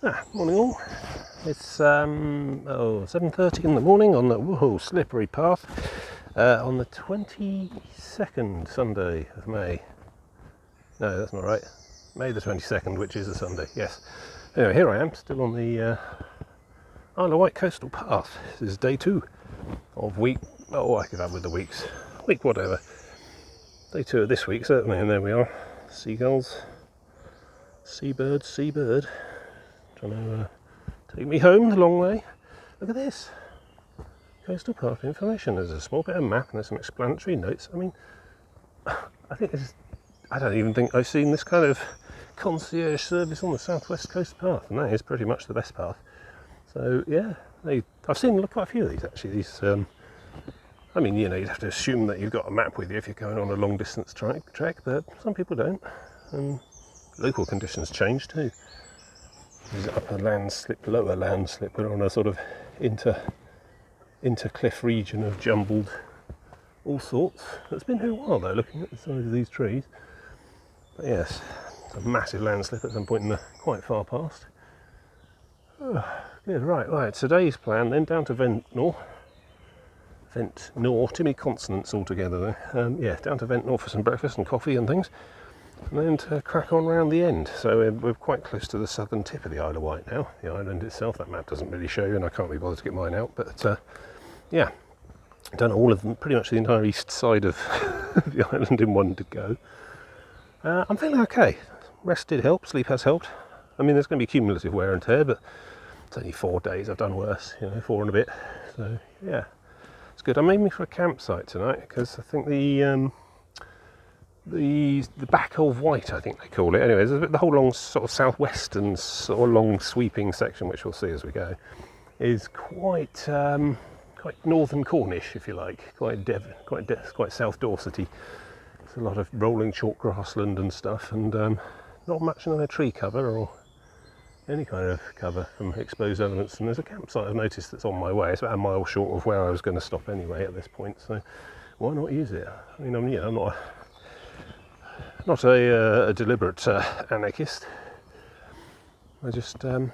Morning all. It's 7:30 in the morning on the slippery path on the 22nd Sunday of May. No, that's not right. May the 22nd, which is a Sunday. Yes. Anyway, here I am, still on the Isle of Wight coastal path. This is day 2 of week. Oh, I could have with the weeks. Week whatever. Day 2 of this week certainly, and there we are. Seagulls, seabird. Trying to take me home the long way. Look at this. Coastal path information. There's a small bit of map and there's some explanatory notes. I mean, I don't even think I've seen this kind of concierge service on the southwest coast path, and that is pretty much the best path. So yeah, I've seen quite a few of these actually. These, I mean, you'd have to assume that you've got a map with you if you're going on a long distance trek, but some people don't, and local conditions change too. There's upper landslip, lower landslip. We're on a sort of inter-cliff region of jumbled all sorts. It's been here a while though, looking at the size of these trees. But yes, it's a massive landslip at some point in the quite far past. Oh, good, right. Today's plan then down to Ventnor, too many consonants altogether there. Down to Ventnor for some breakfast and coffee and things. And then to crack on round the end. So we're quite close to the southern tip of the Isle of Wight now. The island itself, that map doesn't really show you, and I can't be bothered to get mine out. But yeah, done all of them, pretty much the entire east side of the island in one to go. I'm feeling okay. Rest did help, sleep has helped. I mean, there's going to be cumulative wear and tear, but it's only 4 days. I've done worse, 4 and a bit. So yeah, it's good. I'm aiming for a campsite tonight because I think the back of Wight, I think they call it. Anyway, the whole long sort of southwestern sort of long sweeping section, which we'll see as we go, is quite northern Cornish, if you like, quite South Dorsety. It's a lot of rolling chalk grassland and stuff, and not much in the tree cover or any kind of cover from exposed elements. And there's a campsite I've noticed that's on my way. It's about a mile short of where I was going to stop anyway at this point, so why not use it? I mean, I'm not a deliberate anarchist. I just don't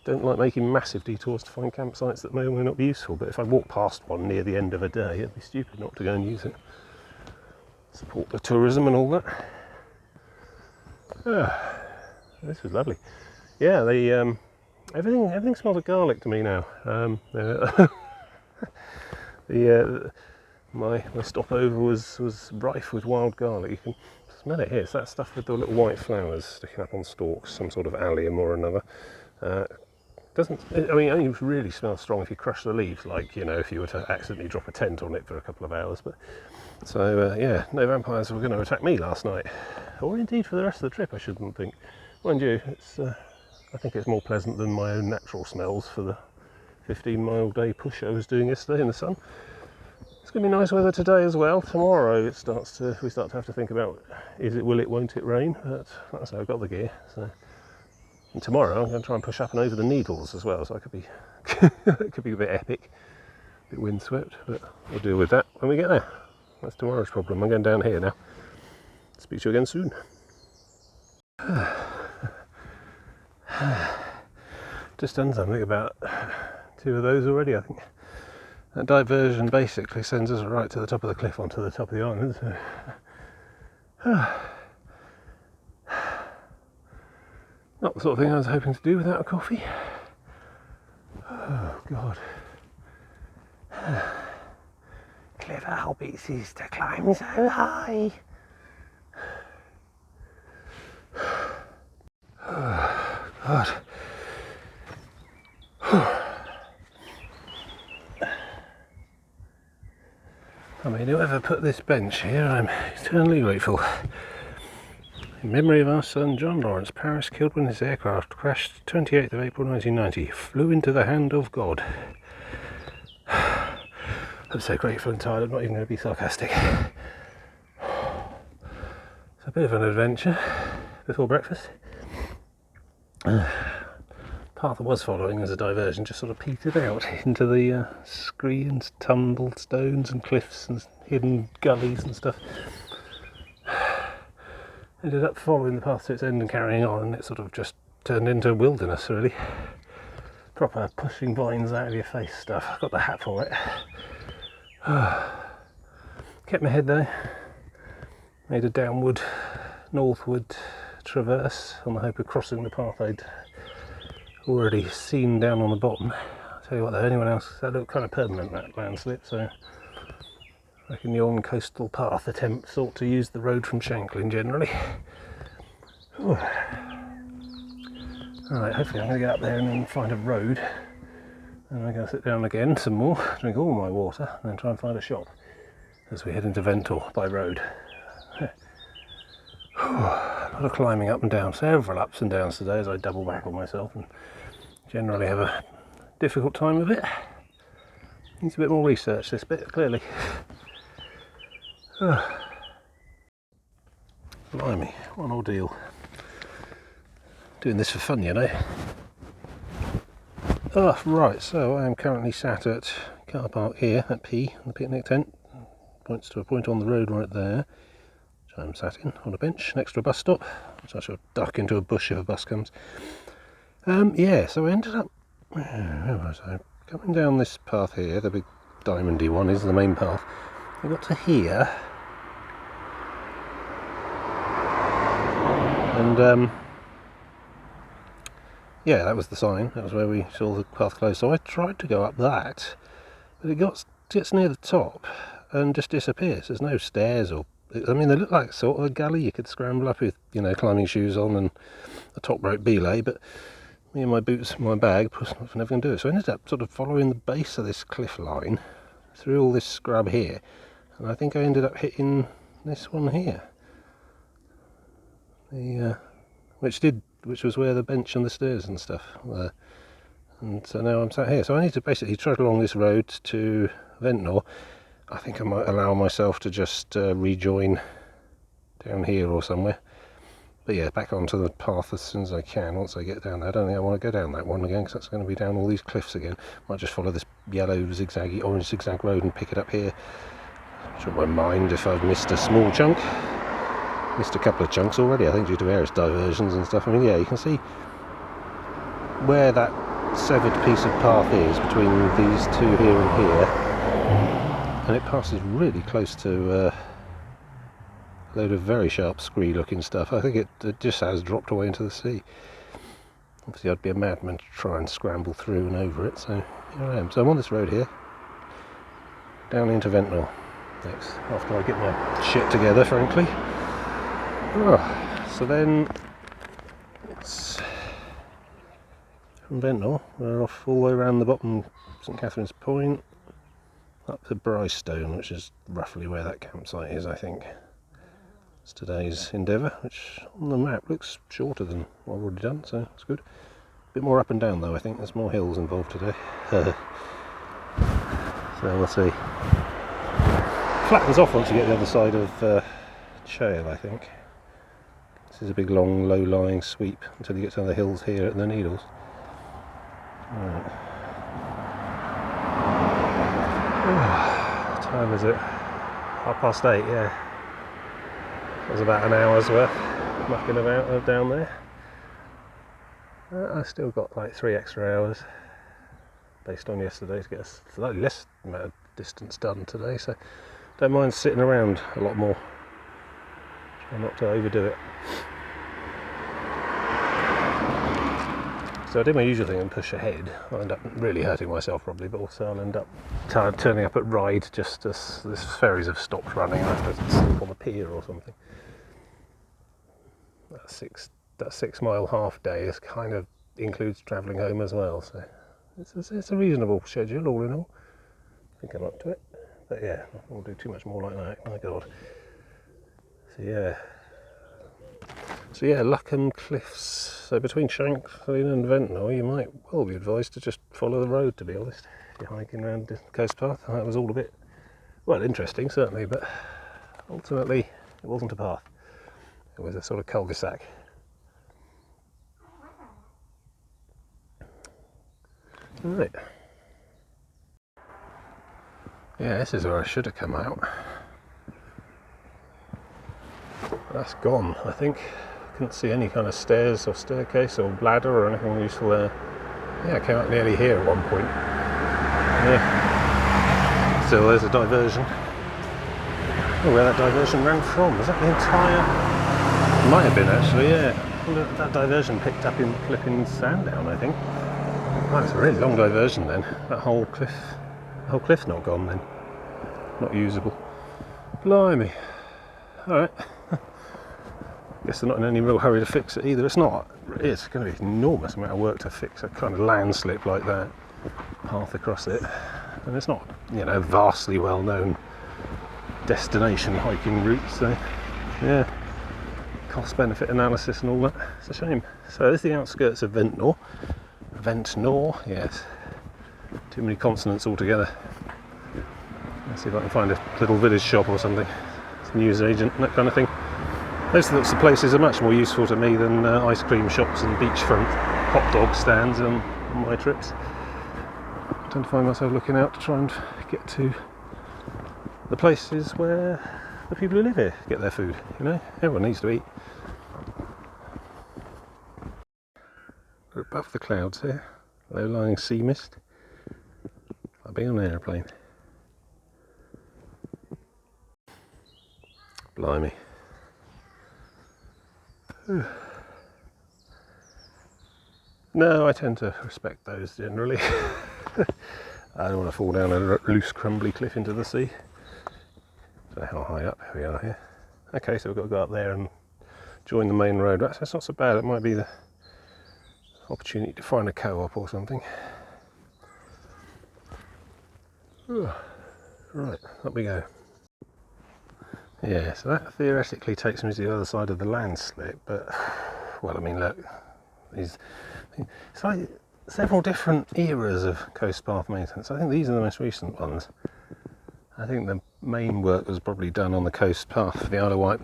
like making massive detours to find campsites that may or may not be useful. But if I walk past one near the end of a day, it'd be stupid not to go and use it. Support the tourism and all that. This was lovely. Yeah, everything smells of garlic to me now. My stopover was rife with wild garlic. You can smell it here. It's that stuff with the little white flowers sticking up on stalks, some sort of allium or another. It only really smells strong if you crush the leaves, like, if you were to accidentally drop a tent on it for a couple of hours. But so yeah, no vampires were going to attack me last night, or indeed for the rest of the trip, I shouldn't think. Mind you, I think it's more pleasant than my own natural smells for the 15-mile day push I was doing yesterday in the sun. It's going to be nice weather today as well. Tomorrow we start to have to think about, won't it rain? But that's how I got the gear. So, and tomorrow I'm going to try and push up and over the Needles as well. So it could be a bit epic, a bit windswept, but we'll deal with that when we get there. That's tomorrow's problem. I'm going down here now. Speak to you again soon. Just done something about 2 of those already, I think. That diversion basically sends us right to the top of the cliff onto the top of the island. So. Not the sort of thing I was hoping to do without a coffee. Oh God. Clever hobbits is to climb so high. Oh God. I mean, whoever put this bench here, I'm eternally grateful. In memory of our son John Lawrence, Paris, killed when his aircraft crashed 28th of April 1990, flew into the hand of God. I'm so grateful and tired, I'm not even going to be sarcastic. It's a bit of an adventure before breakfast. Path I was following as a diversion just sort of petered out into the scree and tumbled stones and cliffs and hidden gullies and stuff. ended up following the path to its end and carrying on, and it sort of just turned into wilderness, really. Proper pushing vines out of your face stuff. I've got the hat for it. Kept my head though. Made a downward, northward traverse on the hope of crossing the path I'd already seen down on the bottom. I'll tell you what though, anyone else, that looked kind of permanent, that landslip, so I reckon the on-coastal path attempts ought to use the road from Shanklin generally. Alright, hopefully I'm going to get up there and then find a road, and I'm going to sit down again some more, drink all my water, and then try and find a shop as we head into Ventnor by road. A lot of climbing up and down, several ups and downs today as I double back on myself and generally have a difficult time of it. Needs a bit more research, this bit, clearly. Blimey, what an ordeal. Doing this for fun, you know. Right, so I am currently sat at car park here at P, the picnic tent. Points to a point on the road right there, which I'm sat in on a bench next to a bus stop, which I shall duck into a bush if a bus comes. Yeah, so I ended up, where was I? Coming down this path here, the big diamondy one is the main path. I got to here, and yeah, that was the sign, that was where we saw the path closed. So I tried to go up that, but it gets near the top and just disappears. There's no stairs or, I mean, they look like sort of a gully you could scramble up with, you know, climbing shoes on and a top rope belay, but me and my boots and my bag was never going to do it. So I ended up sort of following the base of this cliff line through all this scrub here, and I think I ended up hitting this one here, which was where the bench and the stairs and stuff were. And so now I'm sat here. So I need to basically trudge along this road to Ventnor. I think I might allow myself to just rejoin down here or somewhere. But yeah, back onto the path as soon as I can once I get down there. I don't think I want to go down that one again because that's going to be down all these cliffs again. Might just follow this yellow zigzaggy orange zigzag road and pick it up here. Shouldn't mind if I've missed a small chunk. Missed a couple of chunks already, I think, due to various diversions and stuff. I mean, yeah, you can see where that severed piece of path is between these two here and here, and it passes really close to a load of very sharp scree looking stuff. I think it just has dropped away into the sea. Obviously I'd be a madman to try and scramble through and over it, so here I am. So I'm on this road here, down into Ventnor next, after I get my shit together, frankly. So then it's from Ventnor, we're off all the way around the bottom St Catherine's Point up to Brighstone, which is roughly where that campsite is, I think. It's today's endeavour, which on the map looks shorter than what I've already done, so it's good. A bit more up and down though, I think. There's more hills involved today. So we'll see. Flattens off once you get the other side of Chale, I think. This is a big long low-lying sweep until you get to the hills here at the Needles. Right. What time is it? 8:30, yeah. That was about an hour's worth mucking about down there. I still got like 3 extra hours based on yesterday to get a slightly less amount of distance done today, so don't mind sitting around a lot more. Try not to overdo it. So I did my usual thing and push ahead. I'll end up really hurting myself probably, but also I'll end up turning up at Ryde just as this ferries have stopped running. I have to sleep on the pier or something. That 6 mile half day is kind of includes travelling home as well, so it's a reasonable schedule all in all. I think I'm up to it, but yeah, I won't do too much more like that, my god. So yeah, Luckham Cliffs. So between Shanklin and Ventnor, you might well be advised to just follow the road, to be honest. If you're hiking around the coast path, that was all a bit, well, interesting certainly, but ultimately it wasn't a path. It was a sort of cul-de-sac. Right. Yeah, this is where I should have come out. That's gone, I think. Couldn't see any kind of stairs or staircase or ladder or anything useful there. Yeah, I came up nearly here at one point. Yeah. Still, there's a diversion. Oh, where that diversion ran from? Was that the entire... Might have been, actually, yeah. That diversion picked up in flipping Sandown, I think. Oh, it's a really long diversion then. That whole cliff's not gone then. Not usable. Blimey. Alright. Guess they're not in any real hurry to fix it either. It's going to be an enormous amount of work to fix a kind of landslip like that. Path across it. And it's not, vastly well known destination hiking route, so yeah. Cost benefit analysis and all that. It's a shame. So this is the outskirts of Ventnor. Ventnor, yes. Too many consonants altogether. Let's see if I can find a little village shop or something. It's a news agent, that kind of thing. Those sorts of places are much more useful to me than ice cream shops and beachfront hot dog stands on my trips. I tend to find myself looking out to try and get to the places where the people who live here get their food, Everyone needs to eat. We're above the clouds here, low-lying sea mist. Like being on an aeroplane. Blimey. No, I tend to respect those generally. I don't want to fall down a loose, crumbly cliff into the sea. Don't know how high up we are here. Okay, so we've got to go up there and join the main road. That's not so bad. It might be the opportunity to find a co-op or something. Right, up we go. Yeah, so that theoretically takes me to the other side of the landslip, but, well, I mean, look, it's like several different eras of coast path maintenance. I think these are the most recent ones. I think the main work was probably done on the coast path for the Isle of Wight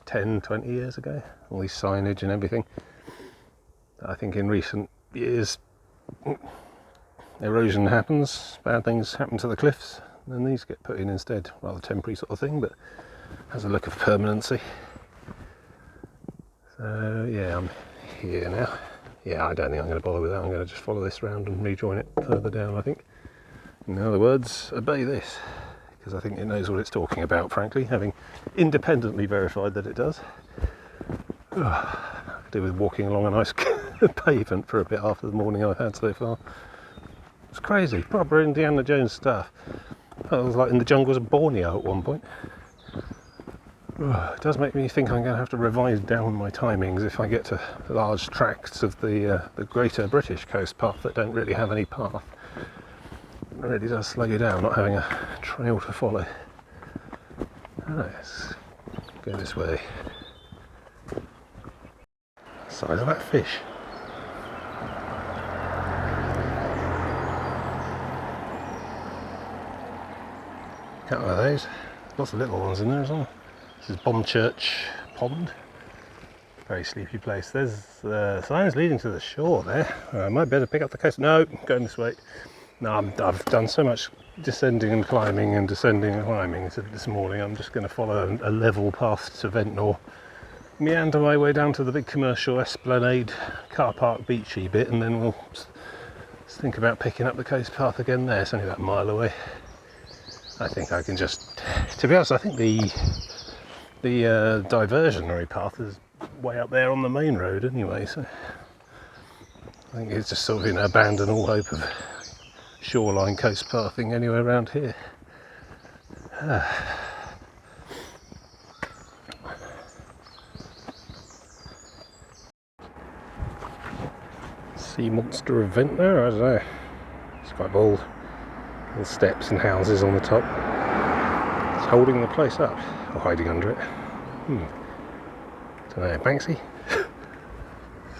10, 20 years ago, all these signage and everything. I think in recent years, erosion happens, bad things happen to the cliffs, and these get put in instead. Rather temporary sort of thing, but has a look of permanency. So yeah, I'm here now. Yeah, I don't think I'm going to bother with that. I'm going to just follow this round and rejoin it further down, I think. In other words, obey this, because I think it knows what it's talking about, frankly, having independently verified that it does. I could do with walking along a nice pavement for a bit after the morning I've had so far. It's crazy, proper Indiana Jones stuff. I was like in the jungles of Borneo at one point. It does make me think I'm going to have to revise down my timings if I get to large tracts of the greater British coast path that don't really have any path. It really does slow you down not having a trail to follow. Let's go this way. Size of that fish. A couple of those. Lots of little ones in there as well. This is Bomchurch Pond. Very sleepy place. There's signs leading to the shore there. I might better pick up the coast. No, going this way. No, I've done so much descending and climbing and descending and climbing this morning. I'm just going to follow a level path to Ventnor. Meander my way down to the big commercial esplanade car park beachy bit, and then we'll think about picking up the coast path again there. It's only about a mile away. I think I can just, to be honest, I think the diversionary path is way up there on the main road anyway, so I think it's just sort of abandon all hope of shoreline coast pathing anywhere around here. Sea monster event there, I don't know. It's quite bold. Little steps and houses on the top. It's holding the place up, or hiding under it. Don't know, Banksy?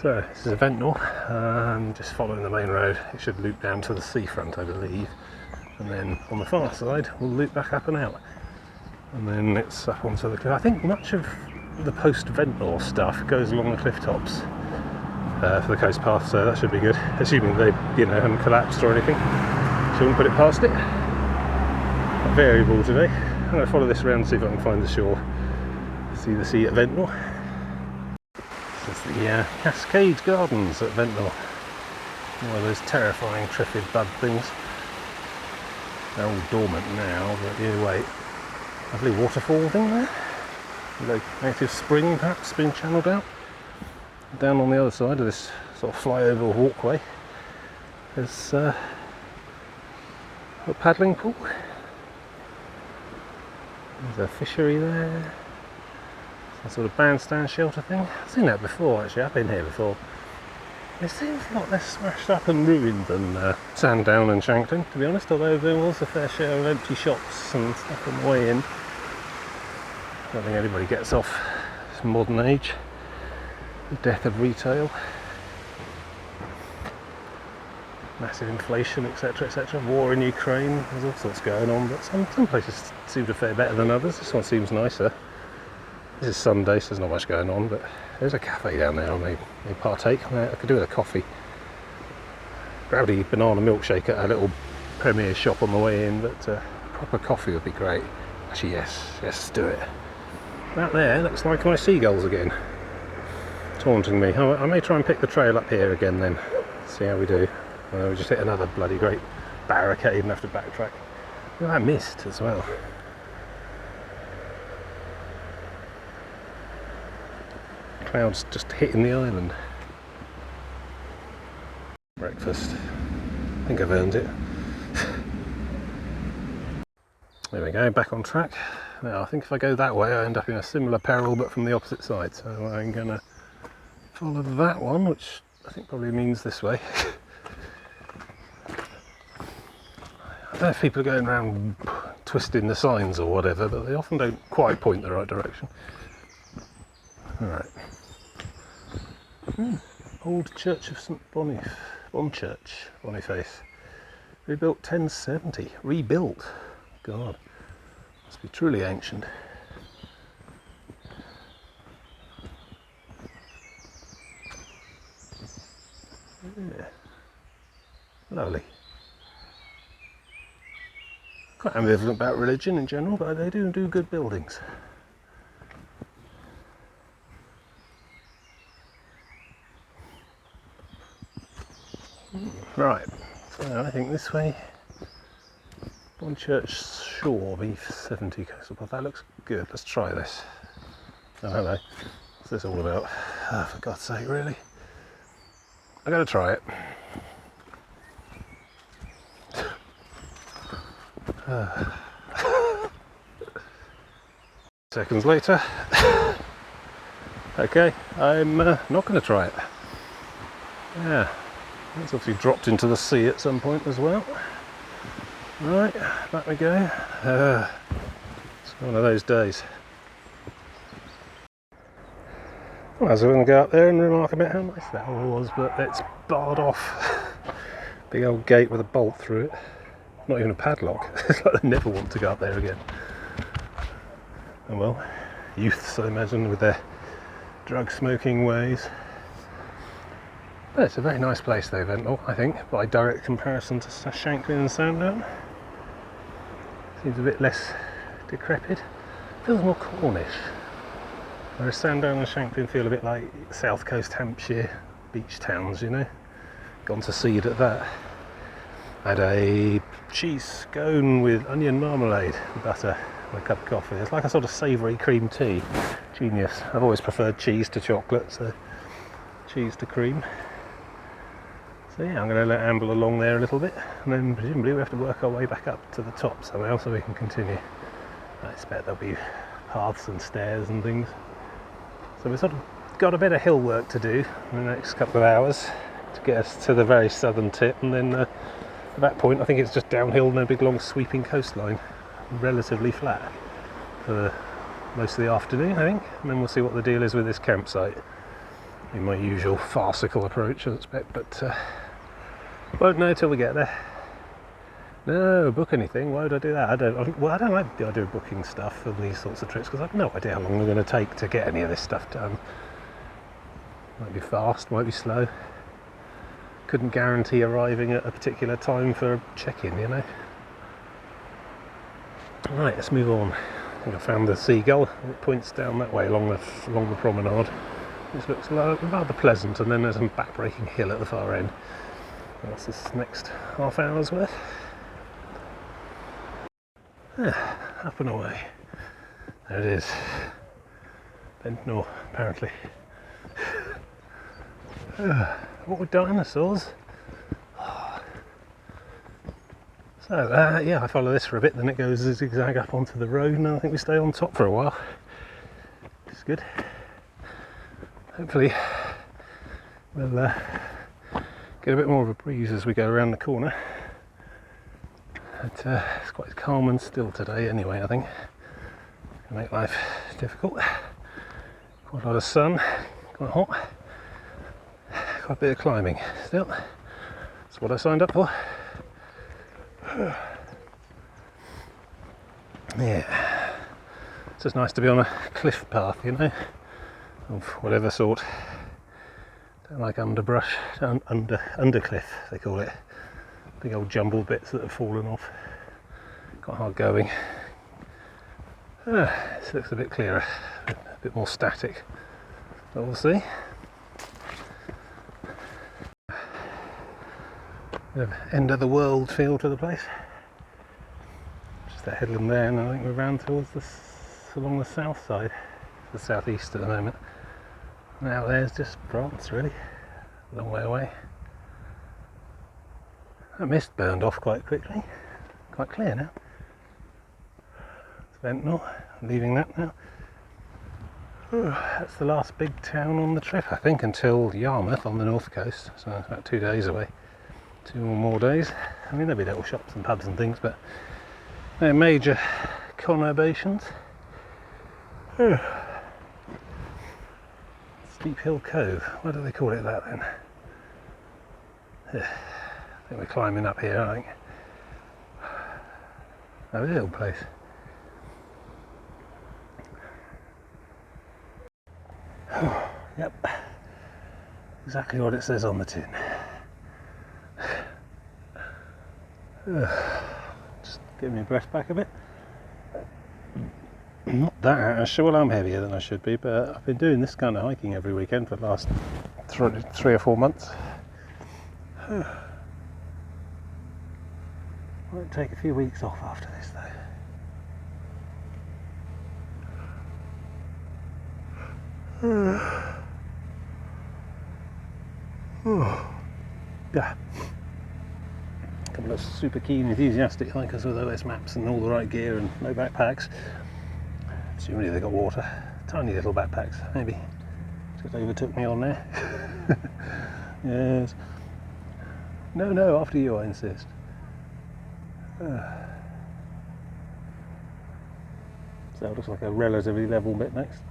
So, this is Ventnor. Just following the main road. It should loop down to the seafront, I believe. And then on the far side, we'll loop back up and out. And then it's up onto the cliff. I think much of the post-Ventnor stuff goes along the cliff tops for the coast path, so that should be good. Assuming they, haven't collapsed or anything. Shouldn't put it past it. Variable today. I'm going to follow this around and see if I can find the shore. See the sea at Ventnor. This is the Cascade Gardens at Ventnor. One of those terrifying triffid bud things. They're all dormant now, but yeah, wait. Lovely waterfall thing there. A native spring perhaps being channeled out. Down on the other side of this sort of flyover walkway there's a paddling pool. There's a fishery there. Some sort of bandstand shelter thing. I've seen that before actually, I've been here before. It seems a lot less smashed up and ruined than Sandown and Shanklin, to be honest, although there was a fair share of empty shops and stuff on the way in. I don't think anybody gets off this modern age. The death of retail. Massive inflation, etc, etc. War in Ukraine, there's all sorts going on, but some places seem to fare better than others. This one seems nicer. This is Sunday, so there's not much going on, but there's a cafe down there. I may partake. I could do with a coffee. Grabbed a banana milkshake at a little Premier shop on the way in, but proper coffee would be great. Actually, yes, let's do it. That there looks like my seagulls again, taunting me. I may try and pick the trail up here again then, see how we do. We just hit another bloody great barricade and have to backtrack. Look at that mist as well. Clouds just hitting the island. Breakfast. I think I've earned it. There we go, back on track. Now I think if I go that way I end up in a similar peril but from the opposite side, so I'm going to follow that one, which I think probably means this way. I don't know if people are going around twisting the signs or whatever, but they often don't quite point the right direction. Alright. Old Church of St Boniface. Rebuilt 1070. Rebuilt. God. Must be truly ancient. Yeah. Lovely. Quite ambivalent about religion in general, but they do good buildings. Right, so I think this way, Bonchurch Shore, B70 coastal path. That looks good. Let's try this. Oh, hello. What's this all about? Oh, for God's sake, really? I'm going to try it. Seconds later. Okay, I'm not going to try it. Yeah. It's obviously dropped into the sea at some point as well. Right, back we go. It's one of those days. Well, I was going to go up there and remark about how nice that all was, but it's barred off. Big old gate with a bolt through it. Not even a padlock. It's like they never want to go up there again. Oh well, youths I imagine with their drug smoking ways. But it's a very nice place though, Ventnor, I think, by direct comparison to Shanklin and Sandown. Seems a bit less decrepit. Feels more Cornish. Whereas Sandown and Shanklin feel a bit like South Coast Hampshire beach towns, you know. Gone to seed at that. Had a cheese scone with onion marmalade and butter and a cup of coffee. It's like a sort of savoury cream tea. Genius. I've always preferred cheese to chocolate, so cheese to cream. So yeah, I'm going to amble along there a little bit, and then presumably we have to work our way back up to the top somehow so we can continue. I expect there'll be paths and stairs and things. So we've sort of got a bit of hill work to do in the next couple of hours to get us to the very southern tip, and then at that point I think it's just downhill, no big long sweeping coastline, relatively flat for most of the afternoon I think, and then we'll see what the deal is with this campsite. In my usual farcical approach I expect, but won't know till we get there. No, book anything. Why would I do that? I don't like the idea of booking stuff for these sorts of trips because I've no idea how long they're going to take to get any of this stuff done. Might be fast, might be slow. Couldn't guarantee arriving at a particular time for a check-in, you know. Right, let's move on. I think I found the seagull. It points down that way along the promenade, which looks rather pleasant, and then there's a back-breaking hill at the far end. That's this next half hour's worth. Up and away. There it is. Ventnor, apparently. What with dinosaurs? So, yeah, I follow this for a bit, then it goes a zigzag up onto the road, and I think we stay on top for a while. It's good. Hopefully, we'll get a bit more of a breeze as we go around the corner. But, it's quite calm and still today, anyway, I think. It'll make life difficult. Quite a lot of sun, quite hot. Quite a bit of climbing still. That's what I signed up for. Yeah, it's just nice to be on a cliff path, you know, of whatever sort. Don't like underbrush, undercliff they call it. Big old jumbled bits that have fallen off. Quite hard going. This looks a bit clearer, a bit more static, but we'll see. Bit of end of the world feel to the place. Just that headland there, and I think we're round towards along the south side, the southeast at the moment. Now there's just France, really, a long way away. That mist burned off quite quickly, quite clear now. It's Ventnor, I'm leaving that now. That's the last big town on the trip, I think, until Yarmouth on the north coast, so it's about 2 days away. 2 or more days. I mean, there'll be little shops and pubs and things, but no major conurbations. Steep Hill Cove. Why do they call it that then? I think we're climbing up here, I think. Oh, the little place. Yep. Exactly what it says on the tin. Just get my breath back a bit. Not that sure, I'm heavier than I should be, but I've been doing this kind of hiking every weekend for the last 3 or 4 months. Might take a few weeks off after this though. Yeah. A couple of super keen, enthusiastic hikers with OS maps and all the right gear and no backpacks. Presumably they got water. Tiny little backpacks, maybe. Just overtook me on there. Yes. No, after you, I insist. So it looks like a relatively level bit next.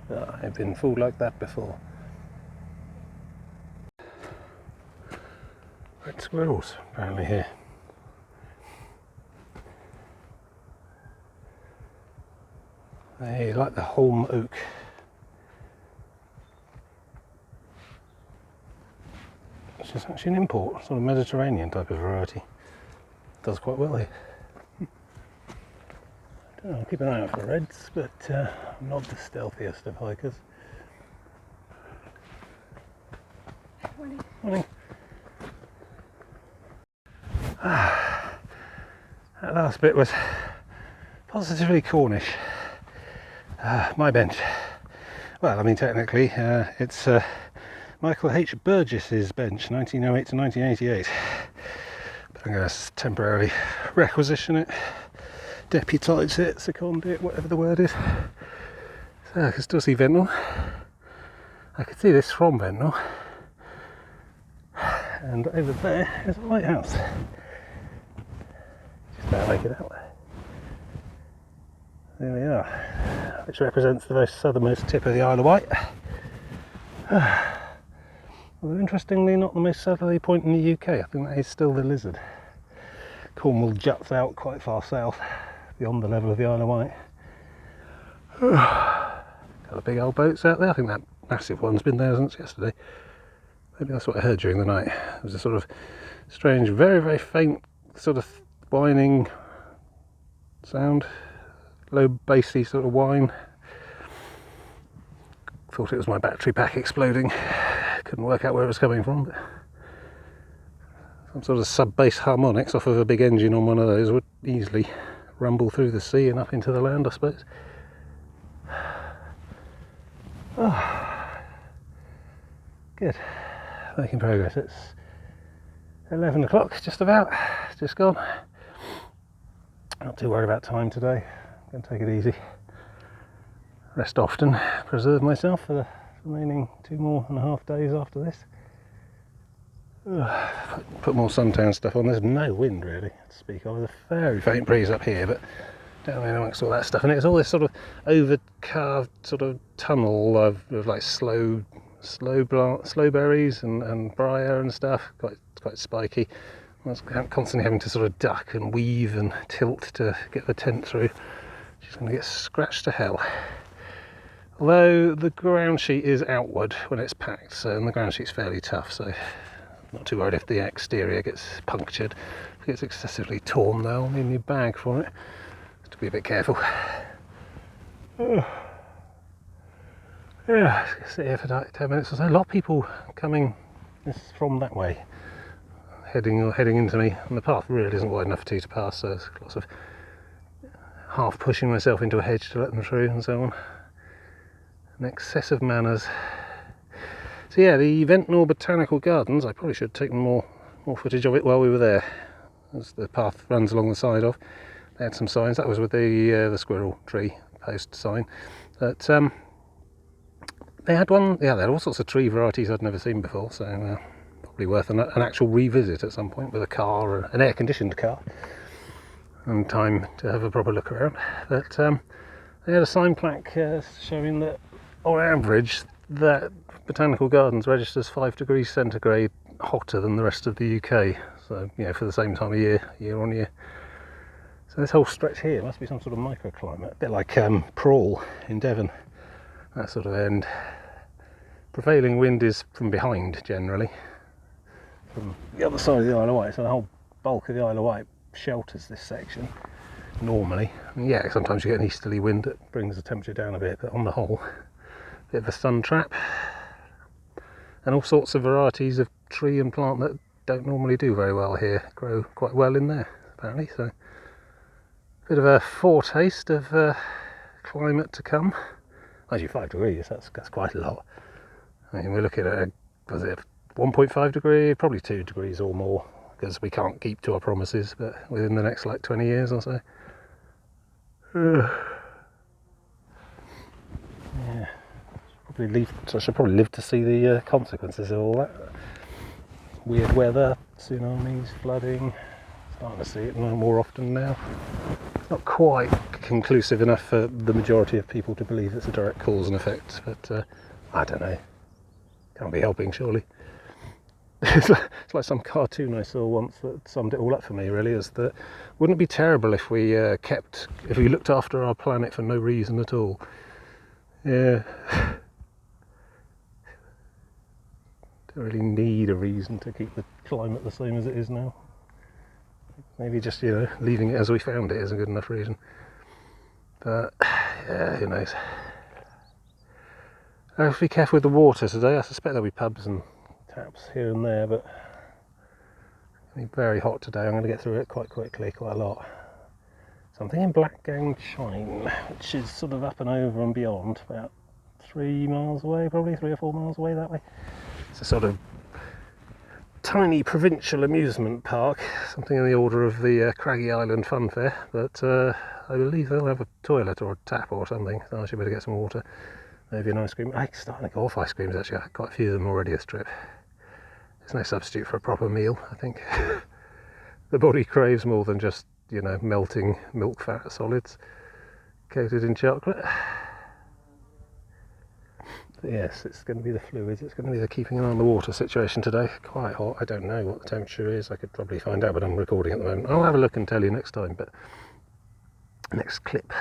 I've been fooled like that before. Red squirrels, apparently, here. They like the holm oak. Which is actually an import, sort of Mediterranean type of variety. Does quite well here. I'll keep an eye out for reds, but I'm not the stealthiest of hikers. Morning. Morning. That last bit was positively Cornish. My bench. Well, I mean, technically, it's Michael H. Burgess's bench, 1908 to 1988. But I'm going to temporarily requisition it, deputise it, second it, whatever the word is. So I can still see Ventnor. I can see this from Ventnor. And over there is a lighthouse. Just about make it out. There we are, which represents the very southernmost tip of the Isle of Wight. Although interestingly not the most southerly point in the UK, I think that is still the Lizard. Cornwall juts out quite far south, beyond the level of the Isle of Wight. Got the big old boats out there. I think that massive one's been there since yesterday. Maybe that's what I heard during the night. It was a sort of strange, very, very faint sort of whining sound. low bassy sort of whine. Thought it was my battery pack exploding. Couldn't work out where it was coming from. But some sort of sub-bass harmonics off of a big engine on one of those would easily rumble through the sea and up into the land, I suppose. Oh, good. Making progress. It's 11 o'clock, just about. Just gone. Not too worried about time today. Going to take it easy. Rest often. Preserve myself for the remaining 2.5 days after this. Put more suntan stuff on. There's no wind really to speak of. There's a very faint breeze up here, but down there amongst all that stuff, and it's all this sort of over-carved sort of tunnel of like slow berries and briar and stuff. Quite spiky. I was constantly having to sort of duck and weave and tilt to get the tent through. She's going to get scratched to hell. Although the ground sheet is outward when it's packed, and the ground sheet's fairly tough, so not too worried if the exterior gets punctured. If it gets excessively torn though, I'll need a new bag for it. To be a bit careful. Oh. Yeah, sit here for like 10 minutes or so. A lot of people coming from that way, heading into me, and the path really isn't wide enough for two to pass, so there's lots of half pushing myself into a hedge to let them through and so on. An excess of manners. So yeah, the Ventnor Botanical Gardens, I probably should have taken more footage of it while we were there, as the path runs along the side of. They had some signs. That was with the squirrel tree post sign. But they had one. Yeah, they had all sorts of tree varieties I'd never seen before. So probably worth an actual revisit at some point with a car, or an air-conditioned car, and time to have a proper look around. But they had a sign plaque showing that, on average, that Botanical Gardens registers 5 degrees centigrade hotter than the rest of the UK. So for the same time of year on year. So this whole stretch here must be some sort of microclimate, a bit like Prawl in Devon, that sort of end. Prevailing wind is from behind generally, from the other side of the Isle of Wight, so the whole bulk of the Isle of Wight shelters this section normally. And yeah, sometimes you get an easterly wind that brings the temperature down a bit, but on the whole, a bit of a sun trap. And all sorts of varieties of tree and plant that don't normally do very well here grow quite well in there, apparently. So bit of a foretaste of climate to come. As you 5 degrees, that's quite a lot. I mean, we're looking at 1.5 degree, probably 2 degrees or more, because we can't keep to our promises, but within the next like 20 years or so. Yeah, I should probably live to see the consequences of all that. Weird weather, tsunamis, flooding. Starting to see it more often now. Not quite conclusive enough for the majority of people to believe it's a direct cause and effect, but I don't know. Can't be helping, surely. It's like some cartoon I saw once that summed it all up for me, really, is that wouldn't it be terrible if we looked after our planet for no reason at all? Yeah. Don't really need a reason to keep the climate the same as it is now. Maybe just, leaving it as we found it is a good enough reason. But, yeah, who knows. I have to be careful with the water today. I suspect there'll be pubs and taps here and there, but it'll be very hot today. I'm going to get through it quite quickly, quite a lot. So I'm thinking Blackgang Chine, which is sort of up and over and beyond, about 3 miles away, probably 3 or 4 miles away that way. It's a sort of tiny provincial amusement park, something in the order of the Craggy Island Fun Fair, but I believe they'll have a toilet or a tap or something, so I should better get some water, maybe an ice cream. I'm starting to go off ice creams actually. I had quite a few of them already this trip. There's no substitute for a proper meal, I think. The body craves more than just, melting milk fat solids coated in chocolate. But yes, it's going to be the fluids, it's going to be the keeping an eye on the water situation today. Quite hot. I don't know what the temperature is. I could probably find out, but I'm recording at the moment. I'll have a look and tell you next time, but next clip.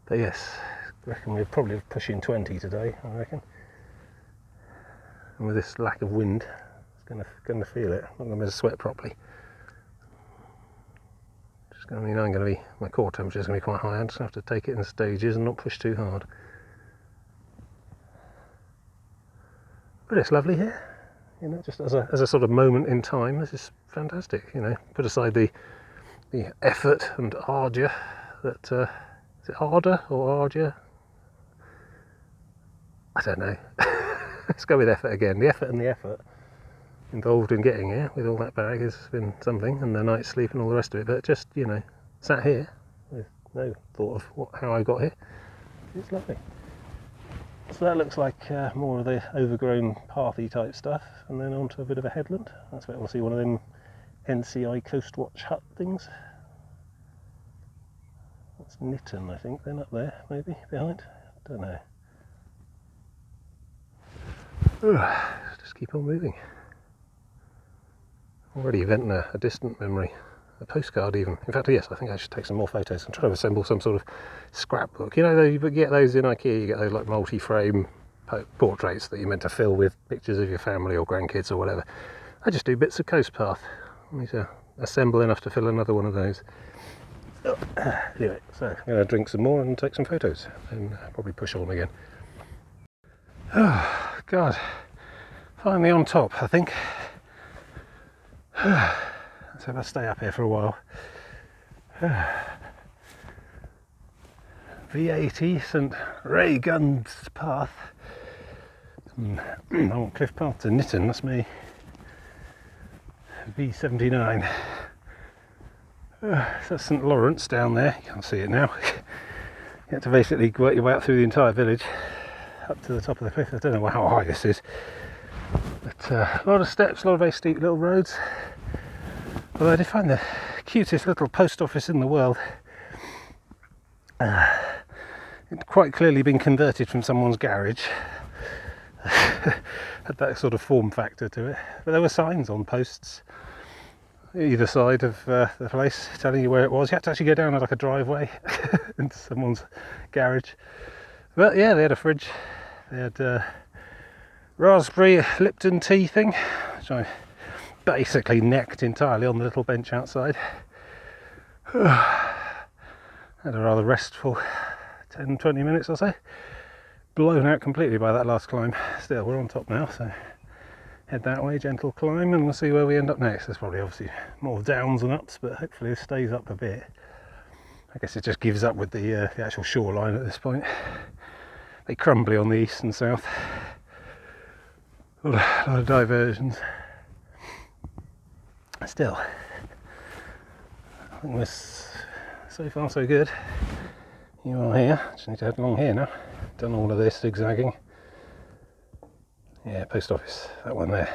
But yes, I reckon we're probably pushing 20 today, I reckon. And with this lack of wind, it's going to feel it. I'm not going to be able to sweat properly. Just going to mean my core temperature is going to be quite high. I'm just going to have to take it in stages and not push too hard. But it's lovely here, you know, just as a sort of moment in time. This is fantastic, you know. Put aside the effort and ardour that is it ardour or ardour? I don't know. Let's go with effort again. The effort and the effort involved in getting here with all that bag has been something, and the night's sleep and all the rest of it. But just, you know, sat here with no thought of how I got here. It's lovely. So that looks like more of the overgrown pathy type stuff, and then onto a bit of a headland. That's where we'll see one of them NCI Coast Watch hut things. That's Nitton, I think, then up there, maybe, behind. Don't know. Just keep on moving. Already venting a distant memory, a postcard even. In fact, yes, I think I should take some more photos and try to assemble some sort of scrapbook. You know, you get those in IKEA, you get those like multi-frame portraits that you're meant to fill with pictures of your family or grandkids or whatever. I just do bits of coast path. I need to assemble enough to fill another one of those. Anyway, so I'm going to drink some more and take some photos and probably push on again. Oh, God. Finally on top, I think. Let's have a stay up here for a while. V80 St Raygun's Path. I want Cliff Path to Nitton, that's me. V79. So that's St Lawrence down there, you can't see it now. You have to basically work your way up through the entire village up to the top of the cliff. I don't know how high this is, but a lot of steps, a lot of very steep little roads. Although I did find the cutest little post office in the world. It's quite clearly been converted from someone's garage. Had that sort of form factor to it. But there were signs on posts either side of the place telling you where it was. You had to actually go down like a driveway into someone's garage. But yeah, they had a fridge. They had raspberry Lipton tea thing, which I basically necked entirely on the little bench outside. Had a rather restful 10-20 minutes or so. Blown out completely by that last climb. Still, we're on top now, so head that way, gentle climb, and we'll see where we end up next. There's probably obviously more downs and ups, but hopefully it stays up a bit. I guess it just gives up with the actual shoreline at this point. They crumbly on the east and south. A lot of diversions. Still, I think we're so far so good. You are here. Just need to head along here now. Done all of this zigzagging. Yeah, post office, that one there.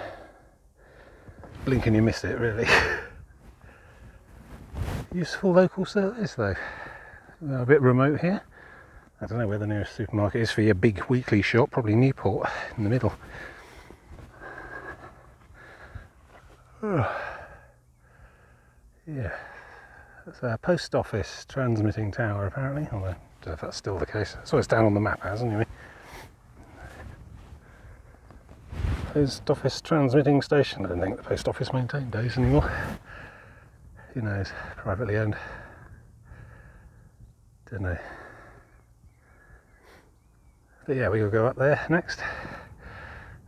Blink and you missed it, really. Useful local service though. We're a bit remote here. I don't know where the nearest supermarket is for your big weekly shop, probably Newport in the middle. Yeah, that's a post office transmitting tower apparently, although I don't know if that's still the case. So it's down on the map as anyway. Post office transmitting station. I don't think the post office maintain those anymore. Who knows? Privately owned. Don't know. But yeah, we'll go up there next.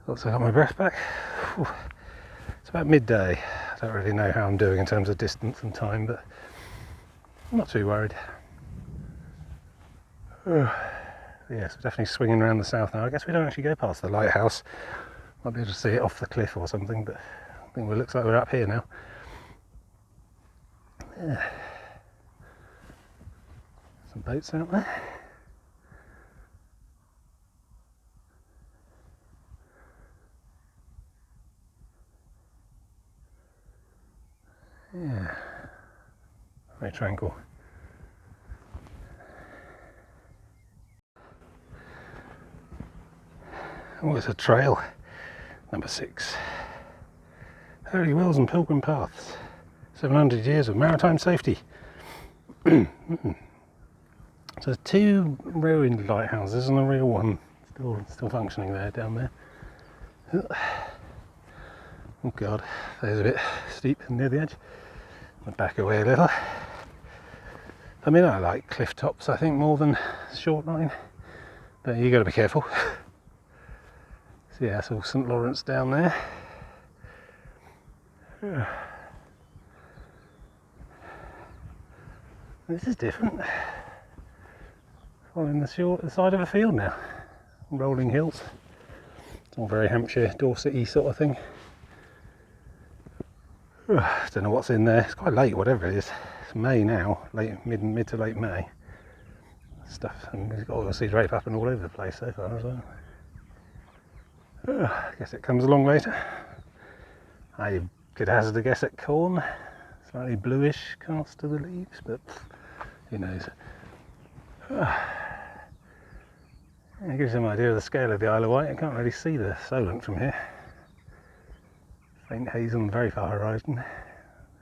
Also got my breath back. Whew. It's about midday. I don't really know how I'm doing in terms of distance and time, but I'm not too worried. Yes, we're definitely swinging around the south now. I guess we don't actually go past the lighthouse. Might be able to see it off the cliff or something, but I think it looks like we're up here now. Yeah. Some boats out there. Yeah, very tranquil. Oh, it's a trail. Number 6. Early Wills and Pilgrim Paths. 700 years of maritime safety. So 2 ruined lighthouses and a real one still functioning there down there. Oh God, there's a bit steep near the edge. I'll back away a little. I mean, I like cliff tops, I think, more than short line, but you got to be careful. So yeah, it's all St Lawrence down there. This is different. Following the side of a field now. Rolling hills. It's all very Hampshire, Dorset-y sort of thing. Don't know what's in there. It's quite late, whatever it is. It's May now, mid to late May. Stuff, and we've got oilseed rape up and all over the place so far as well. I guess it comes along later. I could hazard a guess at corn. Slightly bluish cast to the leaves, but who knows. It gives you some idea of the scale of the Isle of Wight. I can't really see the Solent from here. Faint haze on the very far horizon.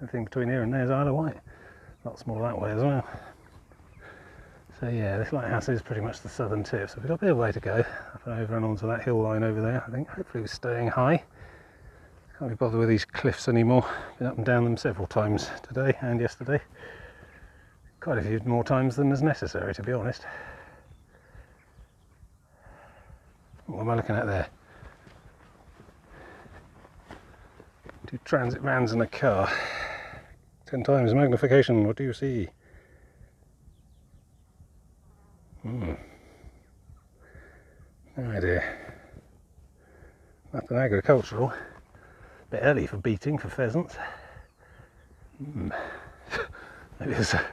Everything between here and there is Isle of Wight. Lots more that way as well. So yeah, this lighthouse is pretty much the southern tip, so we've got a bit of a way to go up and over and onto that hill line over there. I think hopefully we're staying high. Can't be bothered with these cliffs anymore. Been up and down them several times today and yesterday. Quite a few more times than is necessary, to be honest. What am I looking at there? 2 transit vans and a car. 10 times magnification, what do you see? No idea. Nothing agricultural. Bit early for beating for pheasants. Maybe there's a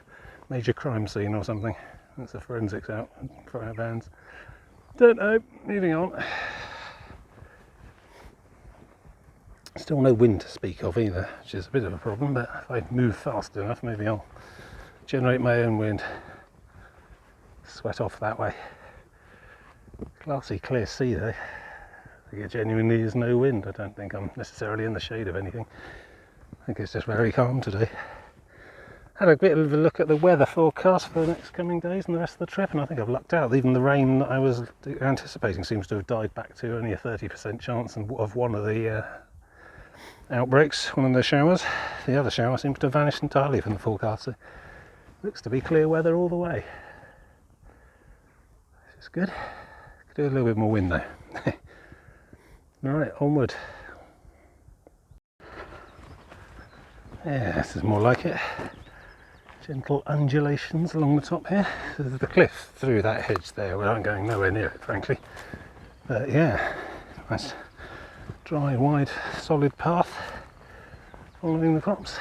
major crime scene or something. That's the forensics out for our vans. Don't know. Moving on. Still no wind to speak of either, which is a bit of a problem, but if I move fast enough maybe I'll generate my own wind. Sweat off that way. Glassy clear sea though. There genuinely is no wind. I don't think I'm necessarily in the shade of anything. I think it's just very calm today. Had a bit of a look at the weather forecast for the next coming days and the rest of the trip, and I think I've lucked out. Even the rain that I was anticipating seems to have died back to only a 30% chance of one of the outbreaks, one of the showers. The other shower seems to have vanished entirely from the forecast. So looks to be clear weather all the way. Which is good. Could do a little bit more wind though. Right, onward. Yeah, this is more like it. Gentle undulations along the top here. There's the cliff through that hedge there. We aren't going nowhere near it, frankly. But yeah, nice dry, wide, solid path following the crops.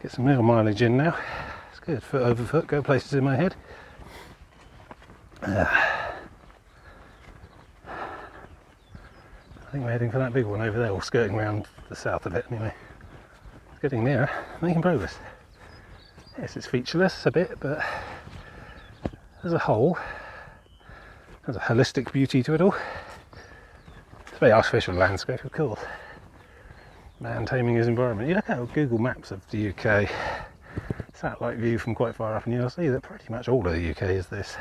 Get some real mileage in now. It's good, foot over foot, go places in my head. I think we're heading for that big one over there, or skirting around the south of it anyway. It's getting nearer, making progress. Yes, it's featureless a bit, but as a whole, there's a holistic beauty to it all. It's a very artificial landscape, of course. Man taming his environment. You look at Google Maps of the UK, satellite view from quite far up, and you'll see that pretty much all of the UK is this.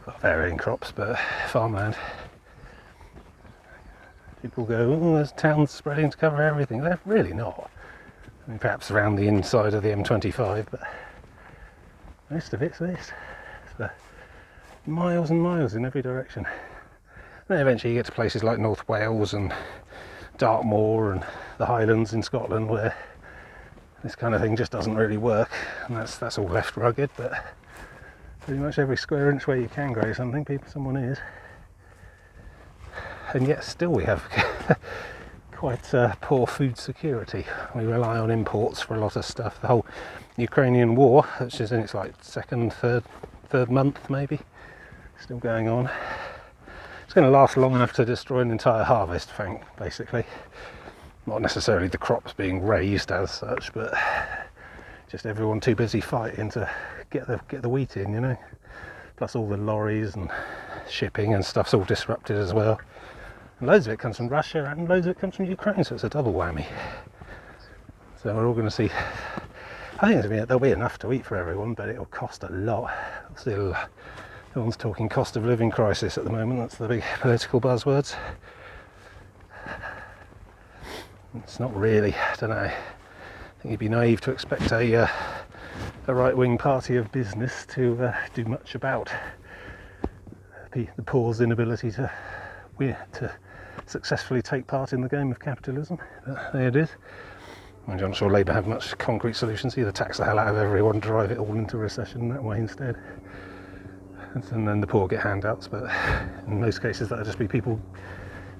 Got varying crops, but farmland. People go, oh, there's towns spreading to cover everything. They're really not. I mean, perhaps around the inside of the M25, but most of it's this. It's miles and miles in every direction. Then eventually you get to places like North Wales and Dartmoor and the Highlands in Scotland, where this kind of thing just doesn't really work, and that's all left rugged. But pretty much every square inch where you can grow something, someone is. And yet still we have quite poor food security. We rely on imports for a lot of stuff. The whole Ukrainian war, which is in its like third month maybe, still going on. It's going to last long enough to destroy an entire harvest, basically. Not necessarily the crops being raised as such, but just everyone too busy fighting to get the wheat in, you know. Plus all the lorries and shipping and stuff's all disrupted as well. And loads of it comes from Russia and loads of it comes from Ukraine, so it's a double whammy. So we're all going to see. I think there'll be enough to eat for everyone, but it'll cost a lot. Still, everyone's talking cost of living crisis at the moment. That's the big political buzzwords. It's not really. I don't know. I think you'd be naive to expect a a right-wing party of business to do much about the poor's inability to successfully take part in the game of capitalism. But there it is. I'm not sure Labour have much concrete solutions. Either tax the hell out of everyone, drive it all into recession that way instead, and then the poor get handouts. But in most cases, that'll just be people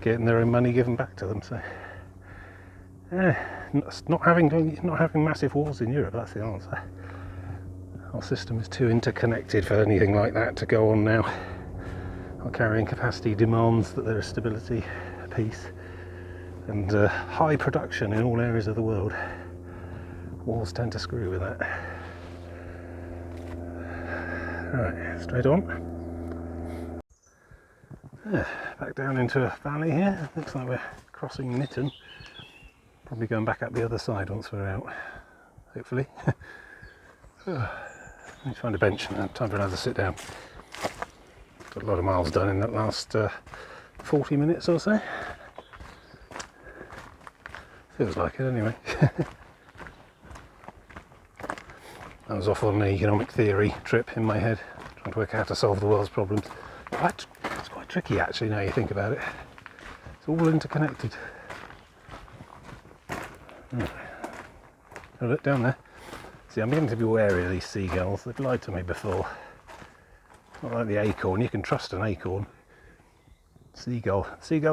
getting their own money given back to them. So, not having massive wars in Europe. That's the answer. Our system is too interconnected for anything like that to go on now. Our carrying capacity demands that there is stability, peace, and high production in all areas of the world. Wars tend to screw with that. Right, straight on. Back down into a valley here. Looks like we're crossing Nitton. Probably going back up the other side once we're out, hopefully. Let's find a bench and time for another sit down. Got a lot of miles done in that last 40 minutes or so. Feels like it anyway. I was off on an economic theory trip in my head, trying to work out how to solve the world's problems. It's quite tricky actually now you think about it. It's all interconnected. Oh, look down there. See, I'm beginning to be wary of these seagulls. They've lied to me before. It's not like the acorn. You can trust an acorn. Seagull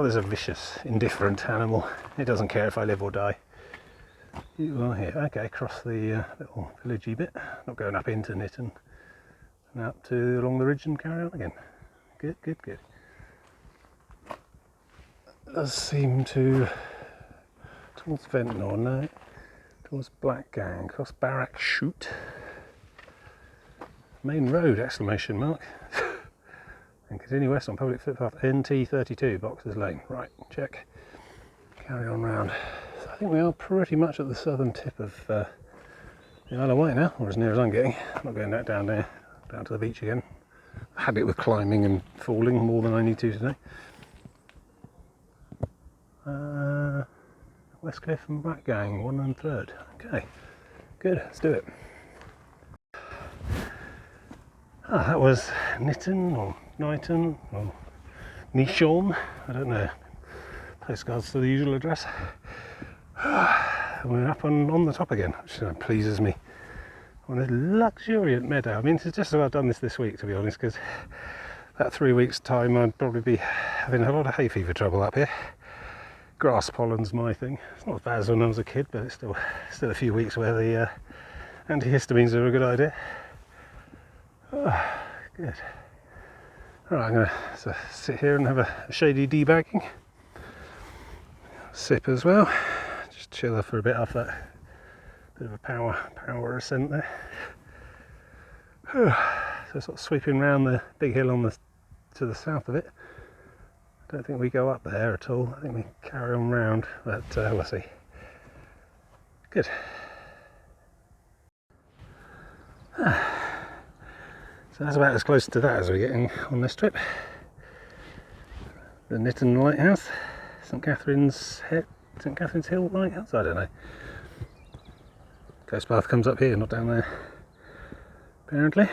is a vicious, indifferent animal. It doesn't care if I live or die. You are here. Okay, across the little villagey bit. Not going up into Nitton. And up to along the ridge and carry on again. Good. It does seem to towards Ventnor, no. Towards Blackgang, across Barrack Shoot. Main road, exclamation mark. And continue west on public footpath NT32, Boxers Lane. Right, check. Carry on round. So I think we are pretty much at the southern tip of the Isle of Wight now, or as near as I'm getting. I'm not going back down there, down to the beach again. I had it with climbing and falling more than I need to today. Westcliff and Blackgang, 1 1/3. Okay, good, let's do it. That was Nitton or Knighton or Nichon, I don't know. Postcards to the usual address. We're up on the top again, which pleases me. On this luxuriant meadow. I mean, it's just about done this week, to be honest, because that 3 weeks' time I'd probably be having a lot of hay fever trouble up here. Grass pollen's my thing. It's not as bad as when I was a kid, but it's still a few weeks where the antihistamines are a good idea. Good. Alright, I'm going to sit here and have a shady debagging. Sip as well. Just chill for a bit after that bit of a power ascent there. So sort of sweeping round the big hill to the south of it. I don't think we go up there at all. I think we carry on round, but we'll see. Good. So that's about as close to that as we're getting on this trip. The Nitton Lighthouse, St Catherine's Hill Lighthouse, I don't know. Coast path comes up here, not down there, apparently.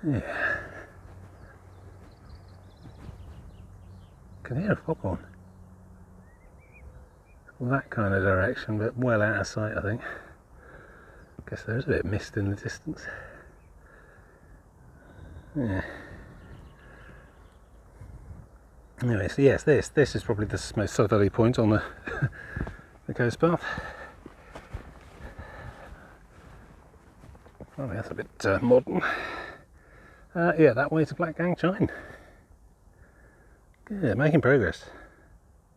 Yeah. Can hear a foghorn. That kind of direction, but well out of sight, I think. Guess there's a bit of mist in the distance. Yeah. Anyway, so yes, this is probably the most southerly point on the coast path. Oh, that's a bit modern. Yeah, that way to Blackgang Chine. Good, making progress.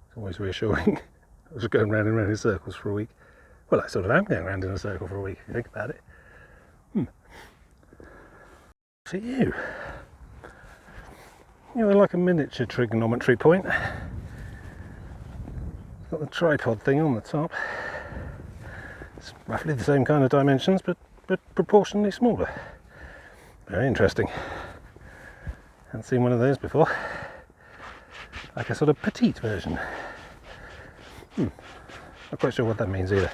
It's always reassuring. I was going round and round in circles for a week. Well, I sort of am going round in a circle for a week, if you think about it. So you're like a miniature trigonometry point. It's got the tripod thing on the top. It's roughly the same kind of dimensions, but proportionally smaller. Very interesting. Haven't seen one of those before. Like a sort of petite version. Not quite sure what that means either.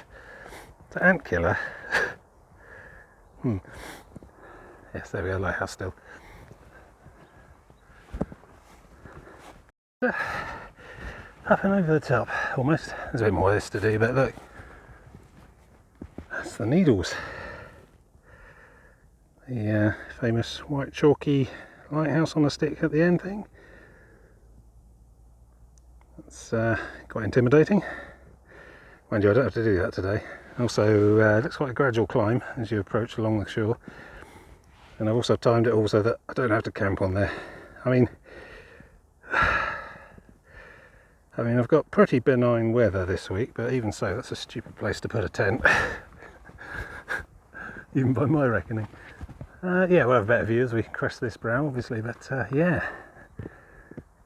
The ant killer. Yes, there we go, lighthouse still. Up and over the top, almost. There's a bit more of this to do, but look. That's the Needles. The famous white chalky lighthouse on a stick at the end thing. That's quite intimidating. Mind you, I don't have to do that today. Also, it looks quite a gradual climb as you approach along the shore. And I've also timed it also that I don't have to camp on there. I mean, I've got pretty benign weather this week, but even so, that's a stupid place to put a tent. Even by my reckoning. Yeah, we'll have a better view as we crest this brow, obviously, but yeah.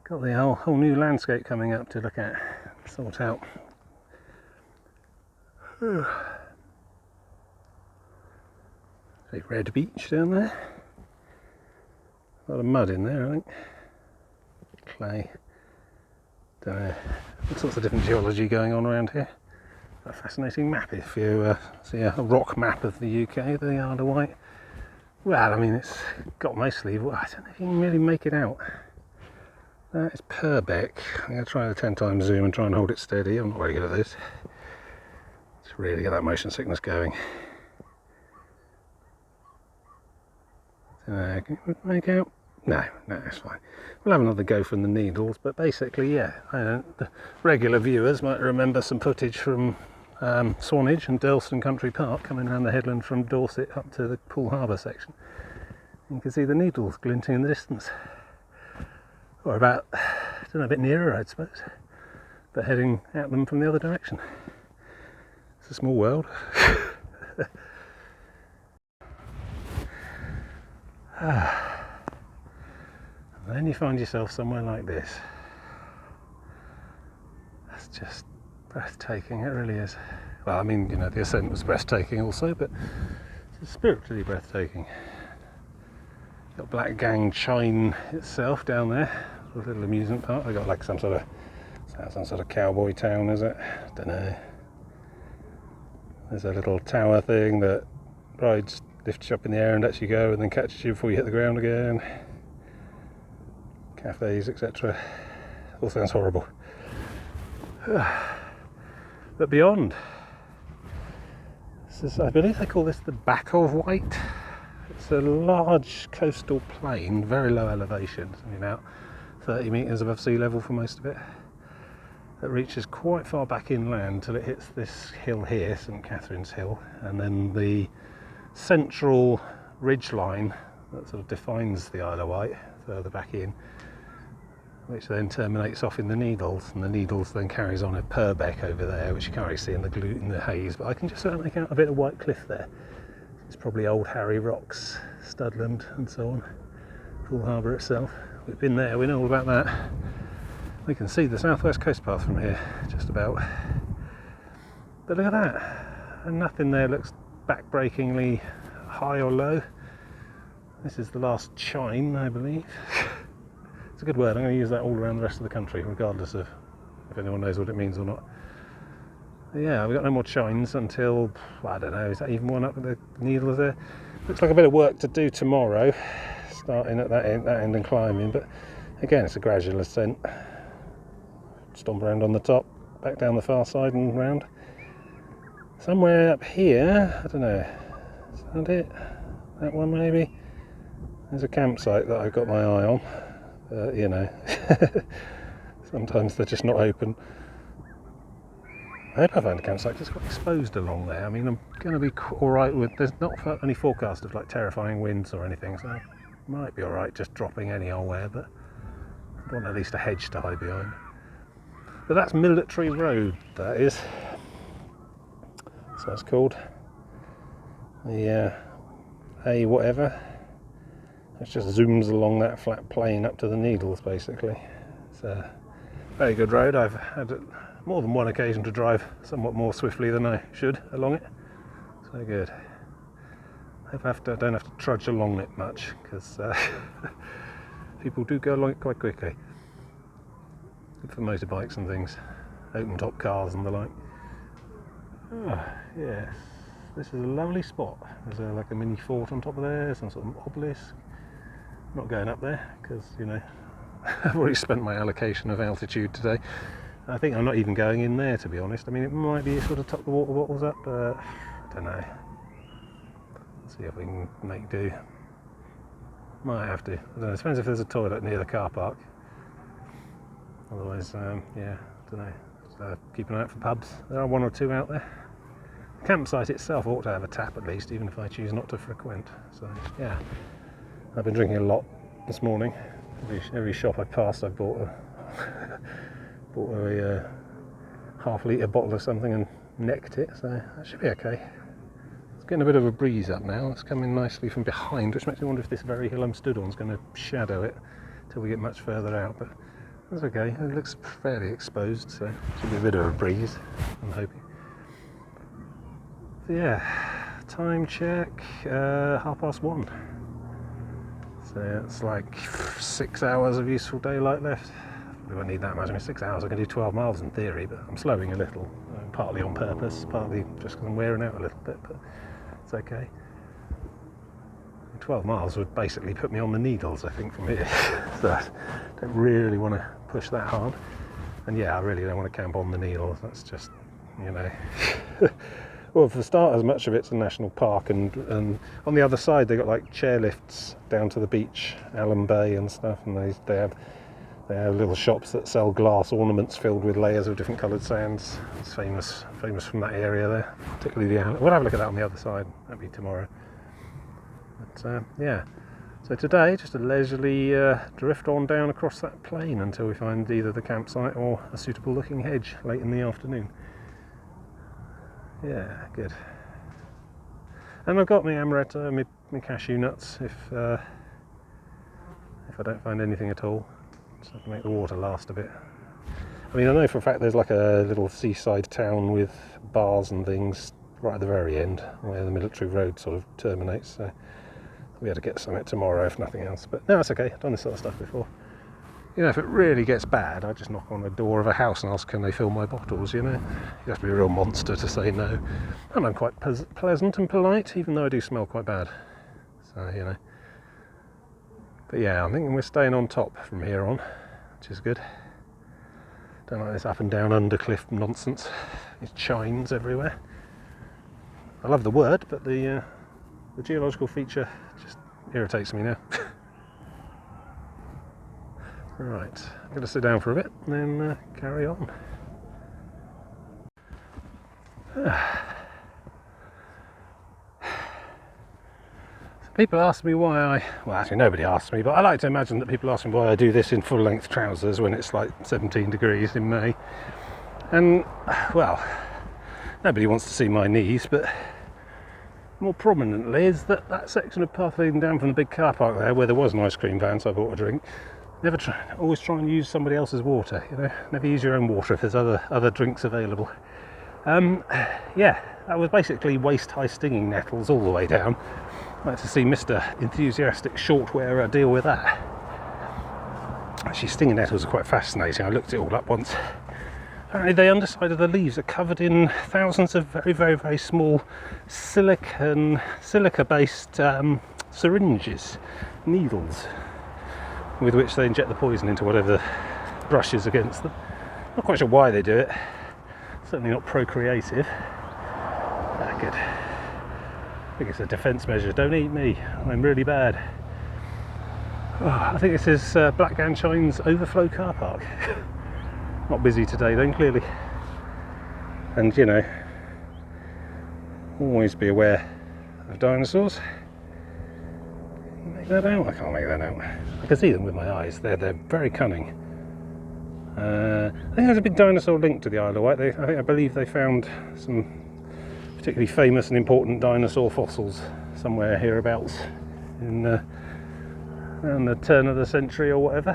Got the whole new landscape coming up to look at, sort out. Big red beach down there. A lot of mud in there, I think. Clay. Don't know. All sorts of different geology going on around here. A fascinating map if you see a rock map of the UK, the Isle of Wight. Well, I mean, it's got mostly, well, I don't know if you can really make it out. That is Purbeck. I'm going to try the 10 times zoom and try and hold it steady. I'm not very good at this. Let's really get that motion sickness going. Can you make out? No, it's fine. We'll have another go from the Needles, but basically, yeah, the regular viewers might remember some footage from Swanage and Durlston Country Park coming around the headland from Dorset up to the Poole Harbour section. You can see the Needles glinting in the distance. Or about, I don't know, a bit nearer, I suppose, but heading at them from the other direction. It's a small world. And then you find yourself somewhere like this. That's just breathtaking, it really is. Well, I mean, you know, the ascent was breathtaking also, but it's spiritually breathtaking. Got Black Gang Chine itself down there, a little amusement park. They got like some sort of cowboy town, is it? I don't know. There's a little tower thing that rides, lifts you up in the air and lets you go, and then catches you before you hit the ground again. Cafes, etc. All sounds horrible. But beyond, I believe they call this the back of Wight. It's a large coastal plain, very low elevation, about 30 metres above sea level for most of it. That reaches quite far back inland till it hits this hill here, St Catherine's Hill, and then the central ridge line that sort of defines the Isle of Wight further back in, which then terminates off in the Needles, and the Needles then carries on at Purbeck over there, which you can't really see in the haze, but I can just sort of make out a bit of white cliff there. It's probably Old Harry Rocks, Studland and so on. Poole Harbour itself. We've been there, we know all about that. We can see the southwest coast path from here, just about. But look at that, and nothing there looks backbreakingly high or low. This is the last chine, I believe. It's a good word, I'm going to use that all around the rest of the country, regardless of if anyone knows what it means or not. But yeah, we've got no more chines until, I don't know, is that even one up with the Needles there? Looks like a bit of work to do tomorrow, starting at that end and climbing, but again, it's a gradual ascent. Stomp around on the top, back down the far side and round. Somewhere up here, I don't know, is that it? That one maybe? There's a campsite that I've got my eye on. You know, sometimes they're just not open. I hope I find a campsite that's got exposed along there. I mean, I'm going to be alright with, there's not any forecast of like terrifying winds or anything, so I might be alright just dropping any old where, but I want at least a hedge to hide behind. But that's Military Road, that is. So it's called. The A whatever. It just zooms along that flat plain up to the Needles, basically. It's a very good road. I've had more than one occasion to drive somewhat more swiftly than I should along it. So good. I don't have to trudge along it much, because people do go along it quite quickly. Good for motorbikes and things, open top cars and the like. Oh, yes. this is a lovely spot. There's like a mini fort on top of there, some sort of obelisk. I'm not going up there because, you know, I've already spent my allocation of altitude today. I think I'm not even going in there, to be honest. I mean, it might be sort of top the water bottles up, but I don't know. Let's see if we can make do. Might have to. I don't know. It depends if there's a toilet near the car park. Otherwise, yeah, I don't know. So keep an eye out for pubs. There are one or two out there. The campsite itself ought to have a tap at least, even if I choose not to frequent. So yeah, I've been drinking a lot this morning. Every shop I passed, I bought a half-litre bottle of something and necked it. So that should be okay. It's getting a bit of a breeze up now. It's coming nicely from behind, which makes me wonder if this very hill I'm stood on is going to shadow it till we get much further out. But that's okay. It looks fairly exposed, so it should be a bit of a breeze, I'm hoping. So yeah, time check, 1:30. So it's like 6 hours of useful daylight left. We won't need that much. I mean, 6 hours, I can do 12 miles in theory, but I'm slowing a little, partly on purpose, partly just because I'm wearing out a little bit, but it's okay. 12 miles would basically put me on the needles, I think, from here. So I don't really want to push that hard. And yeah, I really don't want to camp on the needles. That's just, you know... Well, for starters, much of it's a national park, and on the other side they've got like chairlifts down to the beach, Allen Bay and stuff, and they have little shops that sell glass ornaments filled with layers of different coloured sands. It's famous from that area there, particularly the Allen. We'll have a look at that on the other side. That'll be tomorrow. But yeah, so today just a leisurely drift on down across that plain until we find either the campsite or a suitable looking hedge late in the afternoon. Yeah, good. And I've got my amaretto, my cashew nuts if I don't find anything at all. Just have to make the water last a bit. I mean, I know for a fact there's like a little seaside town with bars and things right at the very end where the military road sort of terminates, so we had to get something tomorrow if nothing else. But no, it's okay. I've done this sort of stuff before. You know, if it really gets bad, I just knock on the door of a house and ask, can they fill my bottles, you know? You have to be a real monster to say no. And I'm quite pleasant and polite, even though I do smell quite bad. So, you know. But yeah, I'm thinking we're staying on top from here on, which is good. Don't like this up and down undercliff nonsense. It shines everywhere. I love the word, but the geological feature just irritates me now. Right, I'm going to sit down for a bit and then carry on. People ask me why well actually nobody asks me, but I like to imagine that people ask me why I do this in full length trousers when it's like 17 degrees in May. And, well, nobody wants to see my knees, but more prominently is that section of path leading down from the big car park there where there was an ice cream van, so I bought a drink. Always try and use somebody else's water, you know. Never use your own water if there's other drinks available. Yeah, that was basically waist-high stinging nettles all the way down. I'd like to see Mr. Enthusiastic Short Wearer deal with that. Actually, stinging nettles are quite fascinating. I looked it all up once. Apparently the underside of the leaves are covered in thousands of very, very, very small silica-based syringes, needles, with which they inject the poison into whatever the brush is against them. Not quite sure why they do it. Certainly not procreative. Good. I think it's a defence measure. Don't eat me. I'm really bad. Oh, I think this is Blackdown Shine's overflow car park. Not busy today then, clearly. And, you know, always be aware of dinosaurs. Make that out? I can't make that out. I can see them with my eyes. They're very cunning. I think there's a big dinosaur link to the Isle of Wight. I believe they found some particularly famous and important dinosaur fossils somewhere hereabouts in around the turn of the century or whatever.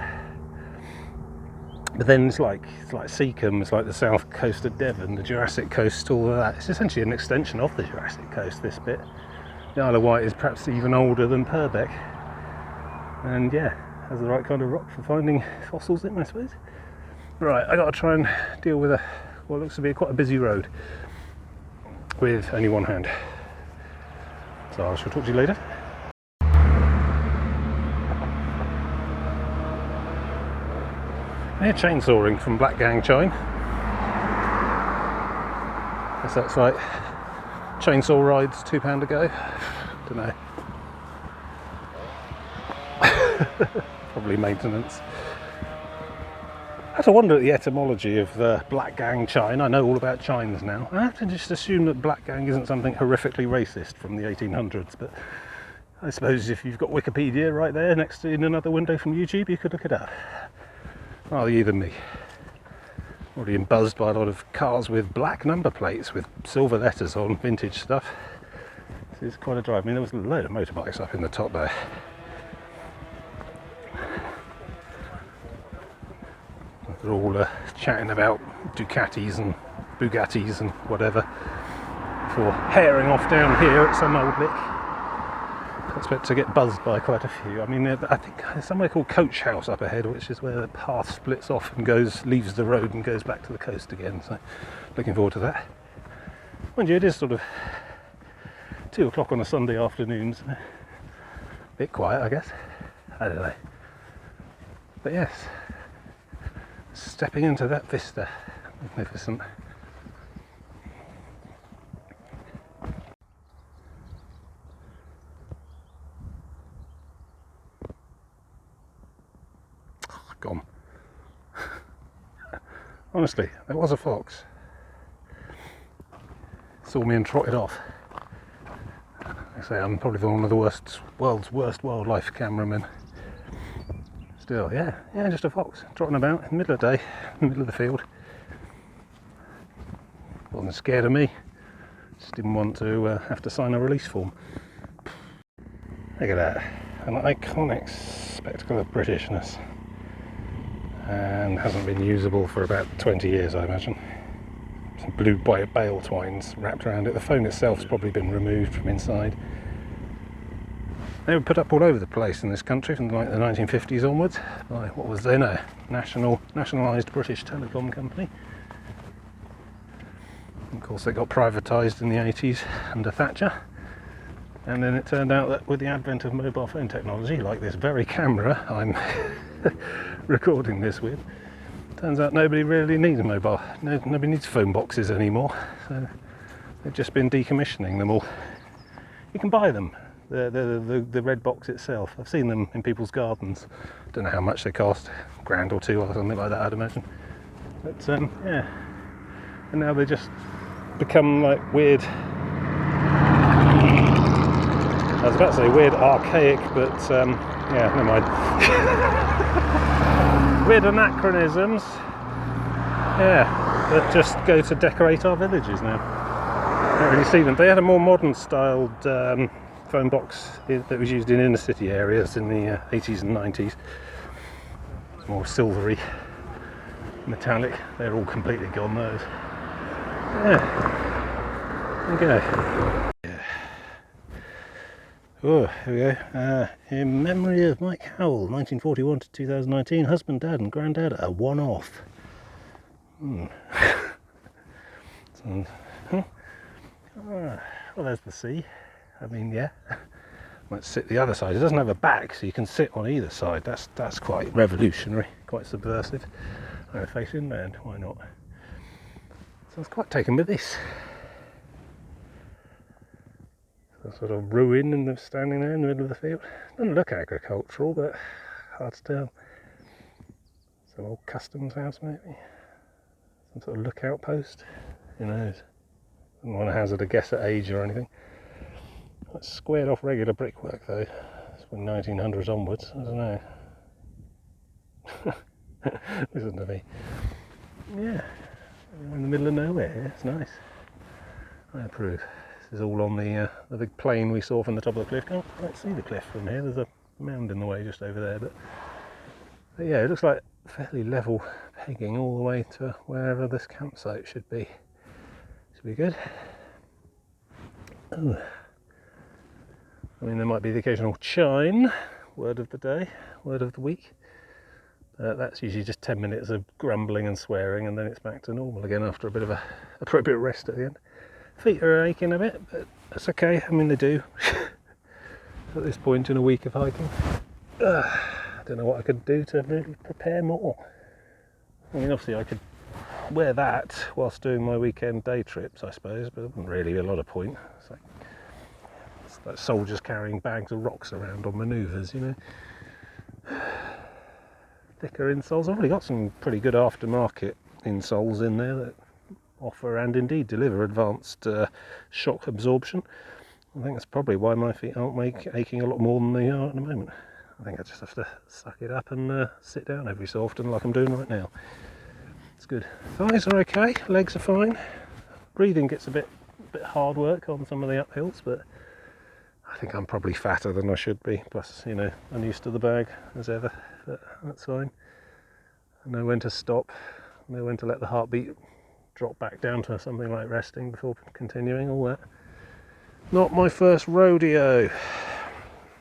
But then it's like Seacombe, it's like the south coast of Devon, the Jurassic coast, all of that. It's essentially an extension of the Jurassic coast, this bit. The Isle of Wight is perhaps even older than Purbeck. And yeah, has the right kind of rock for finding fossils in, I suppose. Right, I got to try and deal with what looks to be quite a busy road with only one hand. So I shall talk to you later. Yeah, chainsawing from Black Gang Chine. Guess that's like chainsaw rides £2 a go. Don't know. Probably maintenance. I have to wonder at the etymology of the Black Gang Chine. I know all about chines now. I have to just assume that Black Gang isn't something horrifically racist from the 1800s, but I suppose if you've got Wikipedia right there next to in another window from YouTube, you could look it up. Rather you than me. Already buzzed by a lot of cars with black number plates with silver letters on, vintage stuff. This is quite a drive. I mean, there was a load of motorbikes up in the top there. They're all chatting about Ducatis and Bugattis and whatever before herring off down here at some old lick. I expect to get buzzed by quite a few. I mean, I think there's somewhere called Coach House up ahead, which is where the path splits off and leaves the road and goes back to the coast again. So, looking forward to that. Mind you, it is sort of 2 o'clock on a Sunday afternoon, so a bit quiet, I guess. I don't know. But yes, stepping into that vista, magnificent. Gone. Honestly, there was a fox. Saw me and trotted off. I say I'm probably one of the world's worst wildlife cameramen. Still, yeah, just a fox trotting about in the middle of the day, in the middle of the field. Wasn't scared of me. Just didn't want to have to sign a release form. Look at that, an iconic spectacle of Britishness. And hasn't been usable for about 20 years, I imagine. Some blue bale twines wrapped around it. The phone itself's probably been removed from inside. They were put up all over the place in this country from like the 1950s onwards by what was then a nationalised British telecom company. And of course they got privatised in the 80s under Thatcher. And then it turned out that with the advent of mobile phone technology, like this very camera I'm recording this with, turns out nobody really needs nobody needs phone boxes anymore. So they've just been decommissioning them all. You can buy them, the red box itself. I've seen them in people's gardens. Don't know how much they cost, £1 or £2 or something like that, I'd imagine. But yeah, and now they just become like weird. I was about to say weird archaic, but yeah, never mind. Weird anachronisms. Yeah, that just go to decorate our villages now. Don't really see them. They had a more modern styled phone box that was used in inner city areas in the 80s and 90s. It's more silvery, metallic. They're all completely gone, those. Yeah. Okay. Oh, here we go. In memory of Mike Howell, 1941 to 2019, husband, dad and granddad, a one-off. So, well, there's the sea. I mean, yeah. Might sit the other side. It doesn't have a back, so you can sit on either side. That's quite revolutionary, quite subversive. I face inland, why not? So I was quite taken with this. A sort of ruin and they're standing there in the middle of the field. Doesn't look agricultural, but hard to tell. Some old customs house maybe. Some sort of lookout post. Who knows? Wouldn't want to hazard a guess at age or anything. That's squared off regular brickwork though. It's from 1900s onwards. I don't know. Listen to me. Yeah. We're in the middle of nowhere. It's nice. I approve. This is all on the big plain we saw from the top of the cliff. Can't quite see the cliff from here. There's a mound in the way just over there, but yeah, it looks like fairly level pegging all the way to wherever this campsite should be. Should be good. Ooh. I mean, there might be the occasional chine, word of the day, word of the week. That's usually just 10 minutes of grumbling and swearing, and then it's back to normal again after a bit of a appropriate rest at the end. Feet are aching a bit, but that's okay. I mean, they do at this point in a week of hiking. I don't know what I could do to really prepare more. I mean, obviously I could wear that whilst doing my weekend day trips, I suppose, but there wouldn't really be a lot of point. It's like soldiers carrying bags of rocks around on manoeuvres, you know. Thicker insoles. I've already got some pretty good aftermarket insoles in there that offer and indeed deliver advanced shock absorption. I think that's probably why my feet aren't aching a lot more than they are at the moment. I think I just have to suck it up and sit down every so often like I'm doing right now. It's good. Thighs are okay, legs are fine. Breathing gets a bit hard work on some of the uphills, but I think I'm probably fatter than I should be. Plus, you know, I'm used to the bag as ever, but that's fine. I know when to stop, I know when to let the heartbeat drop back down to something like resting before continuing, all that. Not my first rodeo,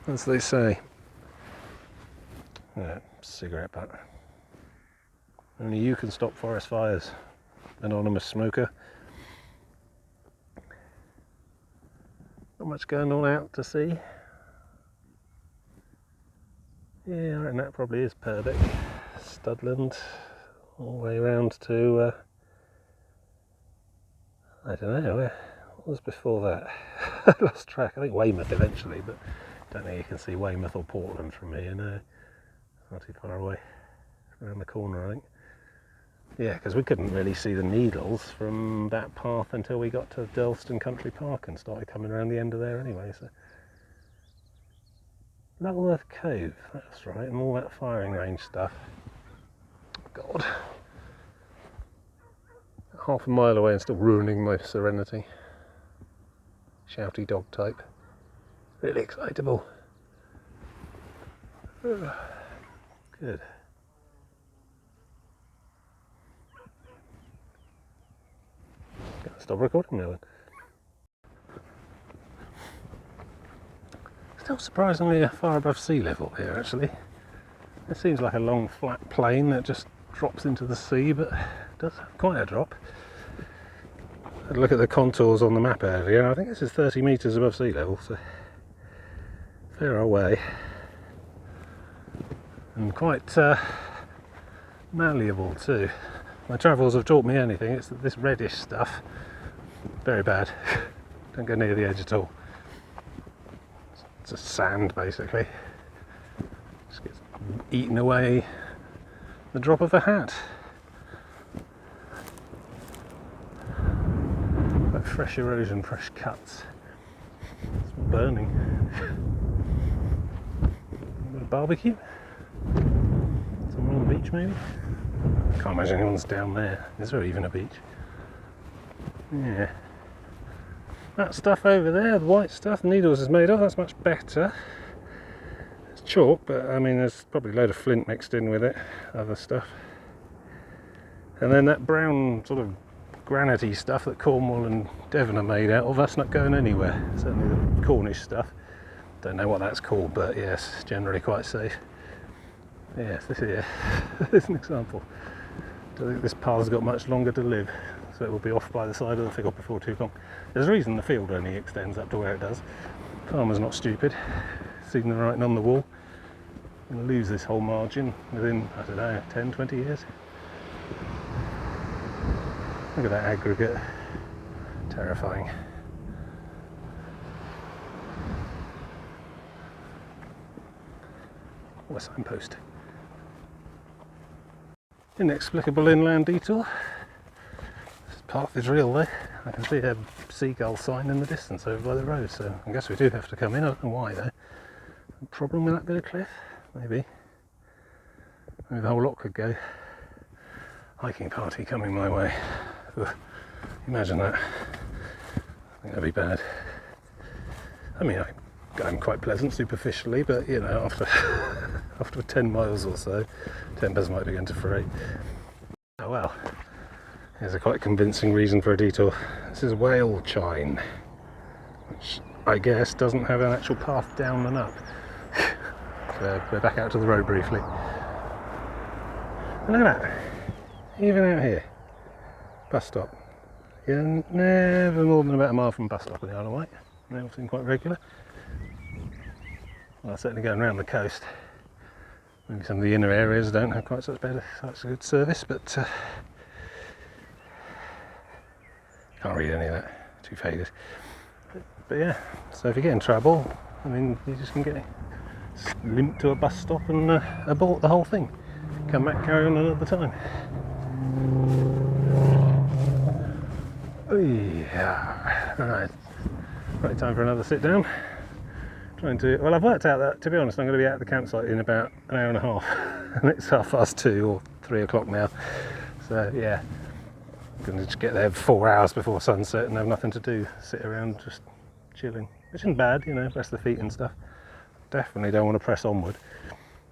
as they say. Cigarette butt. Only you can stop forest fires, anonymous smoker. Not much going on out to sea. Yeah, I reckon that probably is Purbeck. Studland, all the way around to, I don't know, what was before that? I lost track. I think Weymouth eventually, but I don't think you can see Weymouth or Portland from here, no. Not too far away. Around the corner, I think. Yeah, because we couldn't really see the Needles from that path until we got to Durlston Country Park and started coming around the end of there anyway. So, Lulworth Cove, that's right, and all that firing range stuff. God. Half a mile away and still ruining my serenity. Shouty dog type. Really excitable. Good. Stop recording now then. Still surprisingly far above sea level here actually. It seems like a long flat plain that just drops into the sea, but it does have quite a drop. I had a look at the contours on the map earlier. I think this is 30 metres above sea level, so fair away. And quite malleable too. My travels have taught me anything, it's that this reddish stuff, very bad. Don't go near the edge at all. It's just sand basically. Just gets eaten away the drop of a hat. Like fresh erosion, fresh cuts. It's burning. A barbecue? Somewhere on the beach maybe? Can't imagine anyone's down there. Is there even a beach? Yeah. That stuff over there, the white stuff Needles is made of, that's much better. It's chalk, but I mean there's probably a load of flint mixed in with it, other stuff. And then that brown sort of granity stuff that Cornwall and Devon are made out of, that's not going anywhere. Certainly the Cornish stuff. Don't know what that's called, but yes, generally quite safe. Yes, this here is an example. Don't think this path's got much longer to live, so it will be off by the side of the field before too long. There's a reason the field only extends up to where it does. Farmer's not stupid, seen the writing on the wall. We're going to lose this whole margin within, I don't know, 10, 20 years. Look at that aggregate, terrifying. What a signpost. Inexplicable inland detour. This path is real though. I can see a seagull sign in the distance over by the road, so I guess we do have to come in. I don't know why though. Problem with that bit of cliff? Maybe. Maybe the whole lot could go. Hiking party coming my way. Ugh. Imagine that. I think that'd be bad. I mean, I'm quite pleasant superficially, but you know, after 10 miles or so, tempers might begin to fray. Oh well, here's a quite convincing reason for a detour. This is Whale Chine, which I guess doesn't have an actual path down and up. So we're back out to the road briefly. And look at that, even out here, bus stop. You're never more than about a mile from bus stop in the Isle of Wight. They all seem quite regular. Well, certainly going around the coast. Maybe some of the inner areas don't have quite such good service, but can't read any of that. Too faded. But yeah, so if you get in trouble, I mean, you just can get limped to a bus stop and abort the whole thing. Come back, carry on another time. Yeah. Right, time for another sit down. Well, I've worked out that, to be honest, I'm going to be at the campsite in about an hour and a half. And it's 2:30 or 3 o'clock now. So yeah, I'm going to just get there 4 hours before sunset and have nothing to do. Sit around just chilling, which isn't bad, you know, rest the feet and stuff. Definitely don't want to press onward.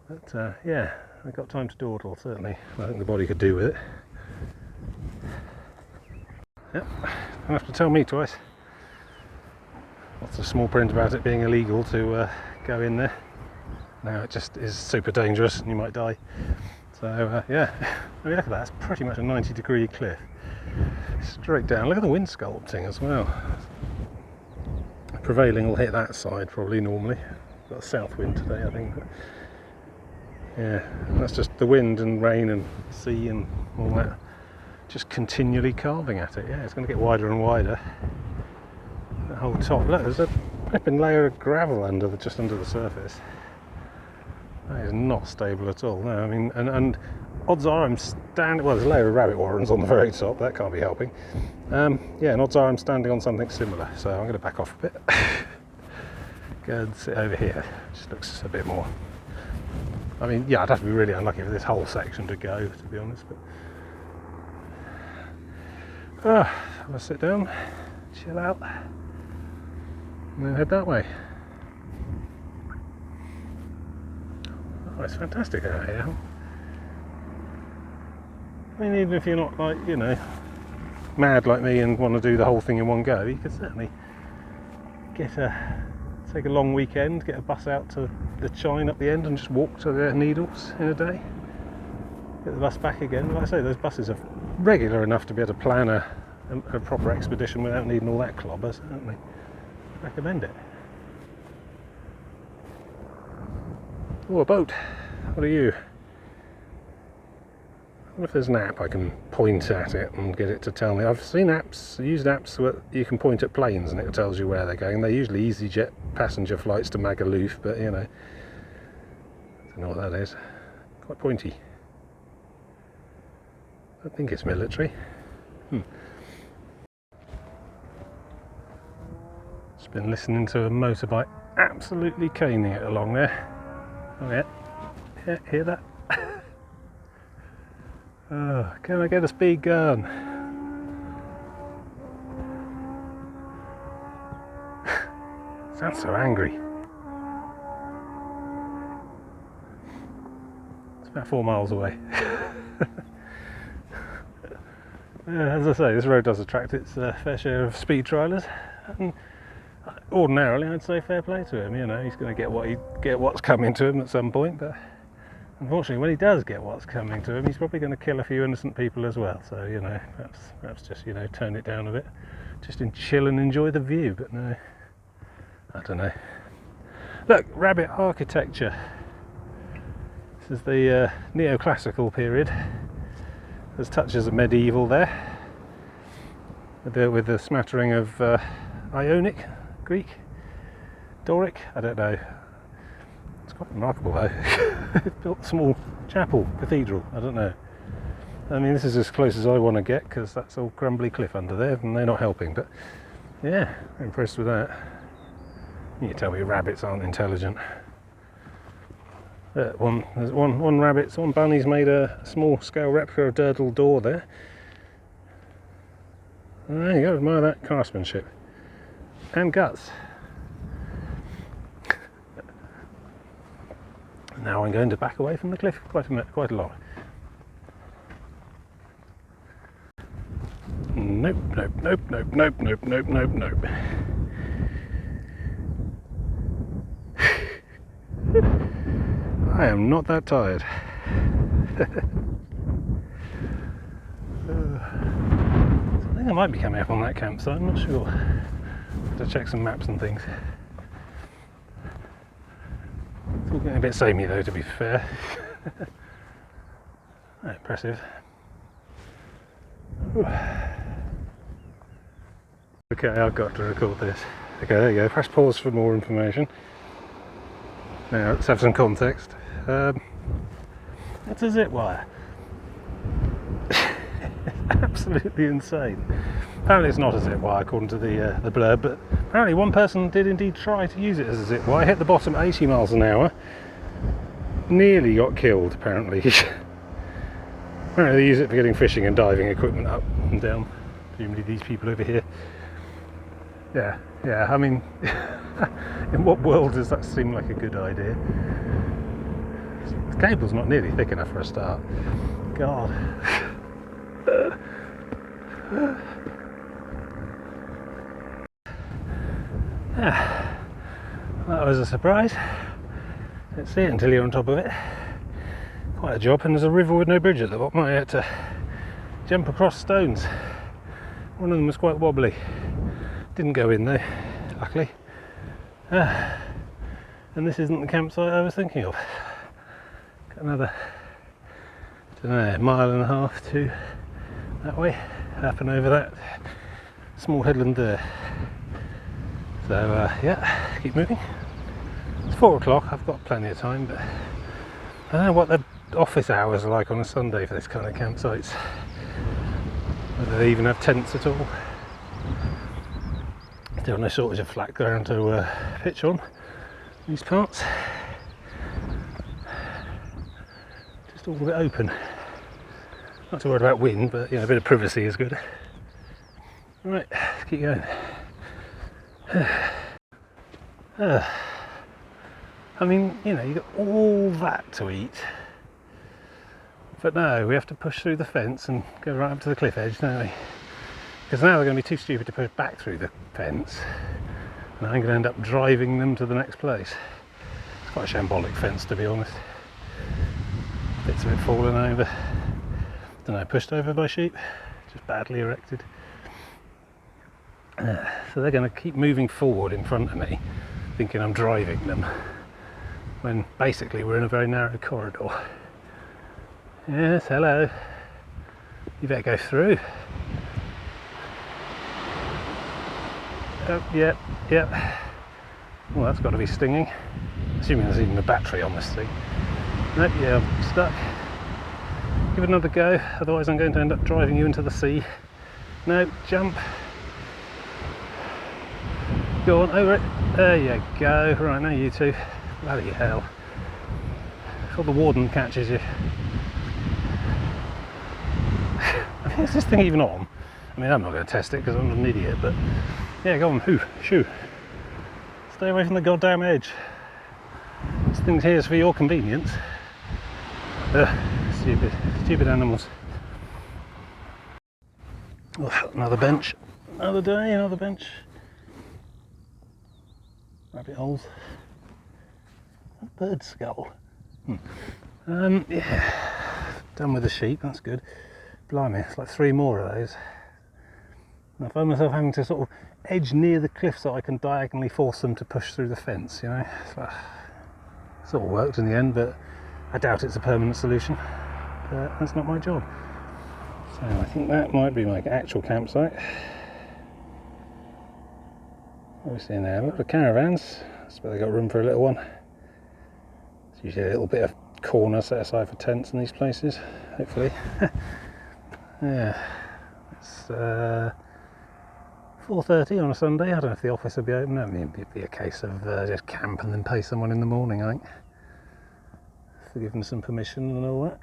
But yeah, I've got time to dawdle, certainly. I think the body could do with it. Yep, don't have to tell me twice. Lots of small print about it being illegal to go in there. Now it just is super dangerous and you might die. So yeah, I mean, look at that, it's pretty much a 90-degree cliff. Straight down. Look at the wind sculpting as well. Prevailing will hit that side probably normally. Got a south wind today, I think. But yeah, that's just the wind and rain and sea and all that just continually carving at it. Yeah, it's going to get wider and wider. The whole top. Look, there's a flipping layer of gravel just under the surface. That is not stable at all. No, I mean, and odds are I'm standing. Well, there's a layer of rabbit warrens on the very top. That can't be helping. Yeah, and odds are I'm standing on something similar. So I'm going to back off a bit. Go and sit over here. Just looks a bit more. I mean, yeah, I'd have to be really unlucky for this whole section to go, to be honest. But I'll sit down, chill out. And then head that way. Oh, it's fantastic out here. I mean, even if you're not like, you know, mad like me and want to do the whole thing in one go, you could certainly take a long weekend, get a bus out to the Chine up the end and just walk to the Needles in a day. Get the bus back again. Like I say, those buses are regular enough to be able to plan a proper expedition without needing all that clobber, certainly. Recommend it. Oh, a boat. What are you? I wonder if there's an app I can point at it and get it to tell me. I've seen apps, used apps where you can point at planes and it tells you where they're going. They're usually EasyJet passenger flights to Magaluf, but you know, I don't know what that is. Quite pointy. I think it's military. Just been listening to a motorbike absolutely caning it along there. Oh yeah, yeah, hear that? Oh, can I get a speed gun? Sounds so angry. It's about 4 miles away. As I say, this road does attract its fair share of speed trialers, and ordinarily I'd say fair play to him. You know, he's going to get what's coming to him at some point, but unfortunately, when he does get what's coming to him, he's probably going to kill a few innocent people as well. So you know, perhaps just turn it down a bit, just chill and enjoy the view. But no, I don't know. Look, rabbit architecture. This is the neoclassical period. There's touches of medieval there, with the smattering of Ionic, Greek, Doric. I don't know. It's quite remarkable though. They've built a small chapel, cathedral. I don't know. I mean, this is as close as I want to get because that's all crumbly cliff under there, and they're not helping. But yeah, I'm impressed with that. You tell me rabbits aren't intelligent. One bunny's made a small scale replica of Durdle door there. And there you go, admire that craftsmanship. And guts. Now I'm going to back away from the cliff quite a lot. Nope. I am not that tired. I think I might be coming up on that campsite, I'm not sure. to check some maps and things. It's all getting a bit samey though, to be fair. Oh, impressive. Okay, I've got to record this. Okay, there you go. Press pause for more information. Now, let's have some context. It's a zip wire. Absolutely insane. Apparently it's not a zip wire according to the blurb, but apparently one person did indeed try to use it as a zip wire, hit the bottom at 80 miles an hour, nearly got killed apparently. Apparently they use it for getting fishing and diving equipment up and down, presumably these people over here. Yeah, I mean, in what world does that seem like a good idea? The cable's not nearly thick enough for a start. God. That was a surprise. Don't see it until you're on top of it. Quite a job, and there's a river with no bridge at the bottom. I had to jump across stones. One of them was quite wobbly. Didn't go in though, luckily. And this isn't the campsite I was thinking of. Got another, I don't know, mile and a half to that way, up and over that small headland there. So yeah, keep moving. It's 4 o'clock, I've got plenty of time, but I don't know what the office hours are like on a Sunday for this kind of campsites. Whether they even have tents at all. Still no shortage of flat ground to pitch on these parts. Just all a bit open. Not too worried about wind, but you know, a bit of privacy is good. Right, let's keep going. I mean, you know, you got all that to eat, but no, we have to push through the fence and go right up to the cliff edge, don't we? Because now they're going to be too stupid to push back through the fence, and I'm going to end up driving them to the next place. It's quite a shambolic fence, to be honest. Bits of it fallen over. Don't know, pushed over by sheep, just badly erected. So they're going to keep moving forward in front of me, thinking I'm driving them, when basically we're in a very narrow corridor. Yes, hello. You better go through. Oh, yep. Well, that's got to be stinging. Assuming there's even a battery on this thing. Nope, yeah, I'm stuck. Give it another go, otherwise I'm going to end up driving you into the sea. No, jump. Go on, over it. There you go. Right, now you two. Bloody hell. Before the warden catches you. I mean, is this thing even on? I mean, I'm not going to test it because I'm an idiot, but yeah, go on, shoo. Stay away from the goddamn edge. This thing's here for your convenience. Stupid animals. Oh, another bench. Another day, another bench. Rabbit holes. Bird skull. Yeah. Done with the sheep, that's good. Blimey, it's like 3 more of those. And I find myself having to sort of edge near the cliff so I can diagonally force them to push through the fence, you know. It's sort of worked in the end, but I doubt it's a permanent solution. But that's not my job. So I think that might be my actual campsite. What are we seeing there? A lot of caravans. I suppose they've got room for a little one. It's usually a little bit of corner set aside for tents in these places, hopefully. Yeah, it's 4:30 on a Sunday. I don't know if the office will be open. I mean, it'd be a case of just camp and then pay someone in the morning, I think. For giving them some permission and all that.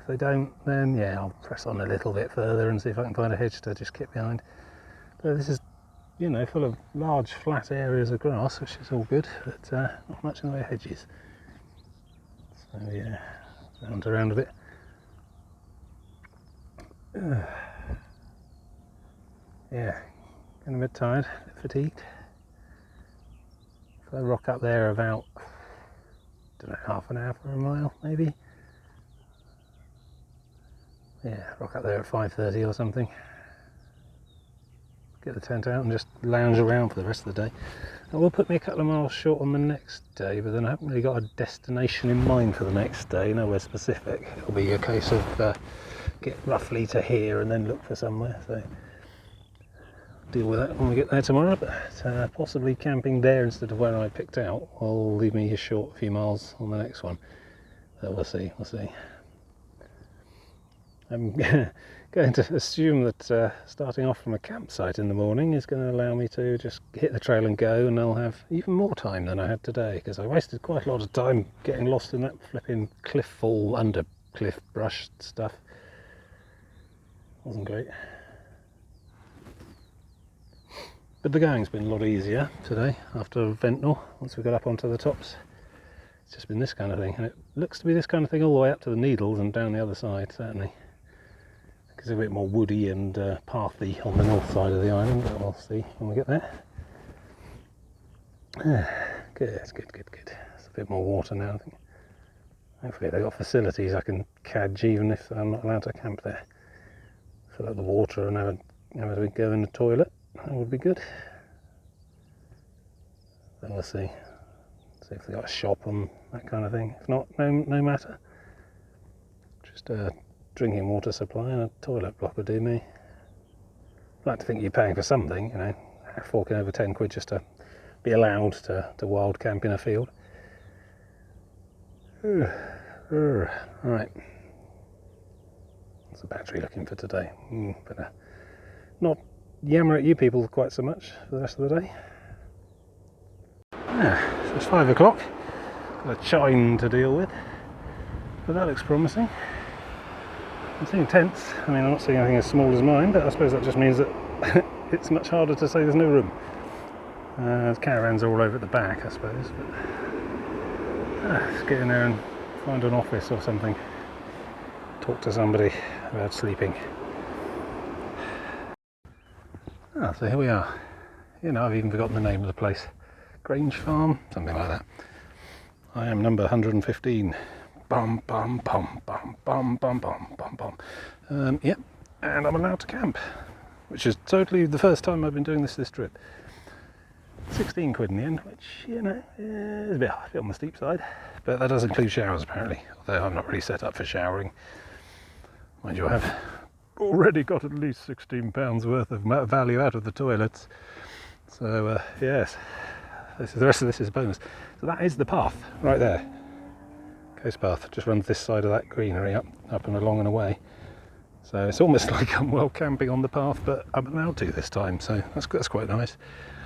If they don't, then yeah, I'll press on a little bit further and see if I can find a hedge to just get behind. But this is, you know, full of large flat areas of grass, which is all good, but not much in the way of hedges. So yeah, round around a bit. Yeah, getting a bit tired, a bit fatigued. If I rock up there about, I don't know, half an hour for a mile, maybe. Yeah, rock up there at 5:30 or something. get the tent out and just lounge around for the rest of the day. It will put me a couple of miles short on the next day, but then I haven't really got a destination in mind for the next day, nowhere specific. It'll be a case of get roughly to here and then look for somewhere, so deal with that when we get there tomorrow. But possibly camping there instead of where I picked out will leave me a short few miles on the next one. So we'll see. I'm going to assume that starting off from a campsite in the morning is going to allow me to just hit the trail and go, and I'll have even more time than I had today, because I wasted quite a lot of time getting lost in that flipping cliff fall, under cliff brush stuff. Wasn't great. But the going's been a lot easier today after Ventnor, once we got up onto the tops. It's just been this kind of thing, and it looks to be this kind of thing all the way up to the Needles and down the other side, certainly. It's a bit more woody and pathy on the north side of the island, but we'll see when we get there. Good. There's a bit more water now, I think. Hopefully they've got facilities I can cadge even if I'm not allowed to camp there. Fill up the water and have a go in the toilet. That would be good. Then we'll see. See if they've got a shop and that kind of thing. If not, no matter. Just a drinking water supply and a toilet block would do me. I'd like to think you're paying for something, you know, forking over 10 quid just to be allowed to wild camp in a field. Right. What's the battery looking for today? Better not yammer at you people quite so much for the rest of the day. So it's 5 o'clock. Got a chime to deal with, but that looks promising. I'm seeing tents. I mean, I'm not seeing anything as small as mine, but I suppose that just means that it's much harder to say there's no room. Caravans are all over at the back, I suppose. But let's get in there and find an office or something. Talk to somebody about sleeping. So here we are. You know, I've even forgotten the name of the place. Grange Farm, something like that. I am number 115. Bum bum bum bum bum bum bum bum bum. Yep, and I'm allowed to camp, which is totally the first time I've been doing this trip. 16 quid in the end, which, you know, is a bit on the steep side, but that does include showers apparently, although I'm not really set up for showering. Mind you, I have already got at least £16 worth of value out of the toilets, so yes, the rest of this is a bonus. So that is the path right there. Coast path just runs this side of that greenery up and along and away. So it's almost like I'm well camping on the path, but I'm allowed to this time, so that's quite nice.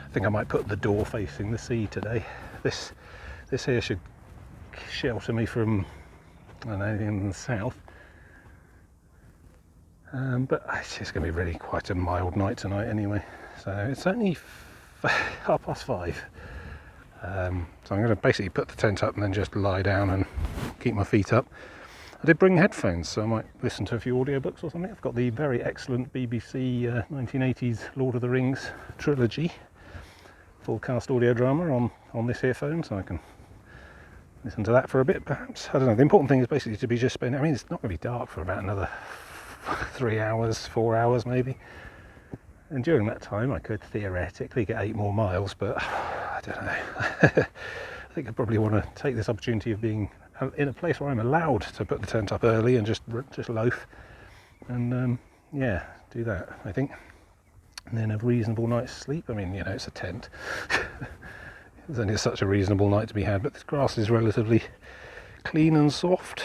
I think I might put the door facing the sea today. This here should shelter me from, I don't know, anything in the south. But it's going to be really quite a mild night tonight anyway. So it's only 5:30. So I'm going to basically put the tent up and then just lie down and keep my feet up. I did bring headphones, so I might listen to a few audiobooks or something. I've got the very excellent BBC 1980s Lord of the Rings trilogy, full cast audio drama on this earphone, so I can listen to that for a bit perhaps. I don't know, the important thing is basically to be just spending, I mean, it's not going to be dark for about another 3 hours, 4 hours maybe. And during that time I could theoretically get 8 more miles, but I don't know. I think I probably want to take this opportunity of being in a place where I'm allowed to put the tent up early and just loaf and yeah, do that, I think. And then a reasonable night's sleep. I mean, you know, it's a tent. There's only such a reasonable night to be had, but this grass is relatively clean and soft.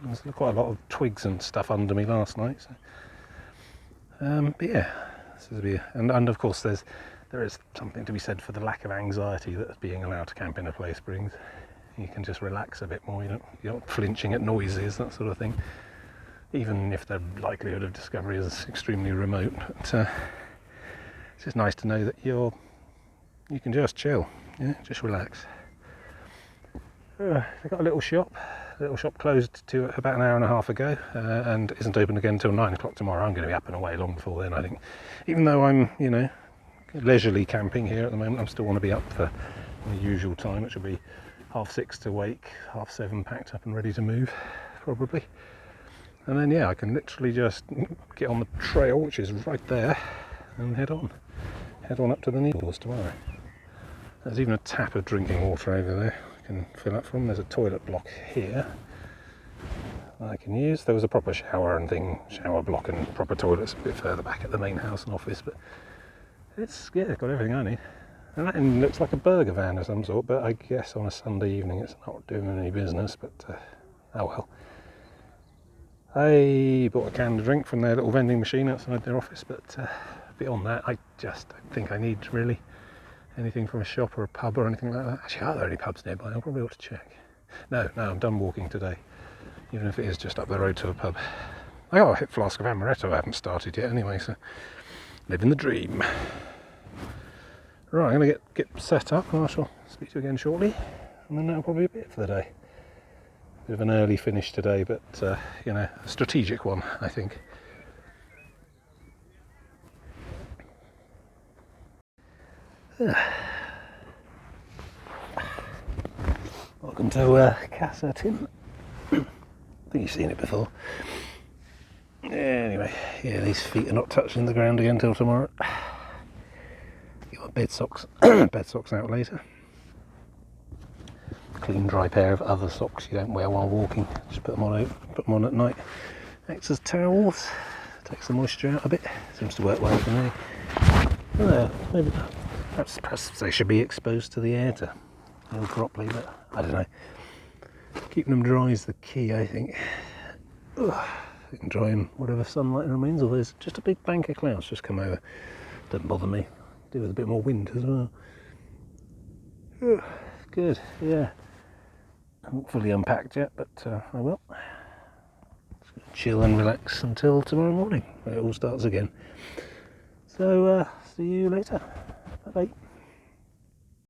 There's quite a lot of twigs and stuff under me last night, so. But yeah, this is and of course there is something to be said for the lack of anxiety that being allowed to camp in a place brings. You can just relax a bit more. You're not flinching at noises, that sort of thing. Even if the likelihood of discovery is extremely remote, but it's just nice to know that you can just chill, just relax. They got a little shop. The little shop closed to about an hour and a half ago, and isn't open again until 9 o'clock tomorrow. I'm going to be up and away long before then, I think. Even though I'm, leisurely camping here at the moment, I still want to be up for the usual time, which will be 6:30 to wake, 7:30 packed up and ready to move, probably. And then, yeah, I can literally just get on the trail, which is right there, and head on up to the Needles tomorrow. There's even a tap of drinking water over there I can fill up from. There's a toilet block here I can use. There was a proper shower block and proper toilets a bit further back at the main house and office, but it's got everything I need. And that looks like a burger van of some sort, but I guess on a Sunday evening it's not doing any business, but oh well. I bought a canned drink from their little vending machine outside their office, but beyond that I just don't think I need really anything from a shop or a pub or anything like that. Actually, are there any pubs nearby? I probably ought to check. No, I'm done walking today, even if it is just up the road to a pub. I got a hip flask of amaretto I haven't started yet anyway, so living the dream. Right, I'm going to get set up and I shall speak to you again shortly, and then that'll probably be it for the day. Bit of an early finish today, but a strategic one, I think. Welcome to Casa Tin. I think you've seen it before. Anyway, these feet are not touching the ground again until tomorrow. Get my bed socks out later. Clean, dry pair of other socks you don't wear while walking. Just put them on at night. Acts as towels. Takes the moisture out a bit. Seems to work well for me. Maybe perhaps they should be exposed to the air to heal properly, but I don't know. Keeping them dry is the key, I think. You can dry in whatever sunlight remains, or there's just a big bank of clouds just come over. Doesn't bother me. Do with a bit more wind as well. Good, yeah. I haven't fully unpacked yet, but I will. Just gonna chill and relax until tomorrow morning, when it all starts again. So, see you later. Bye-bye.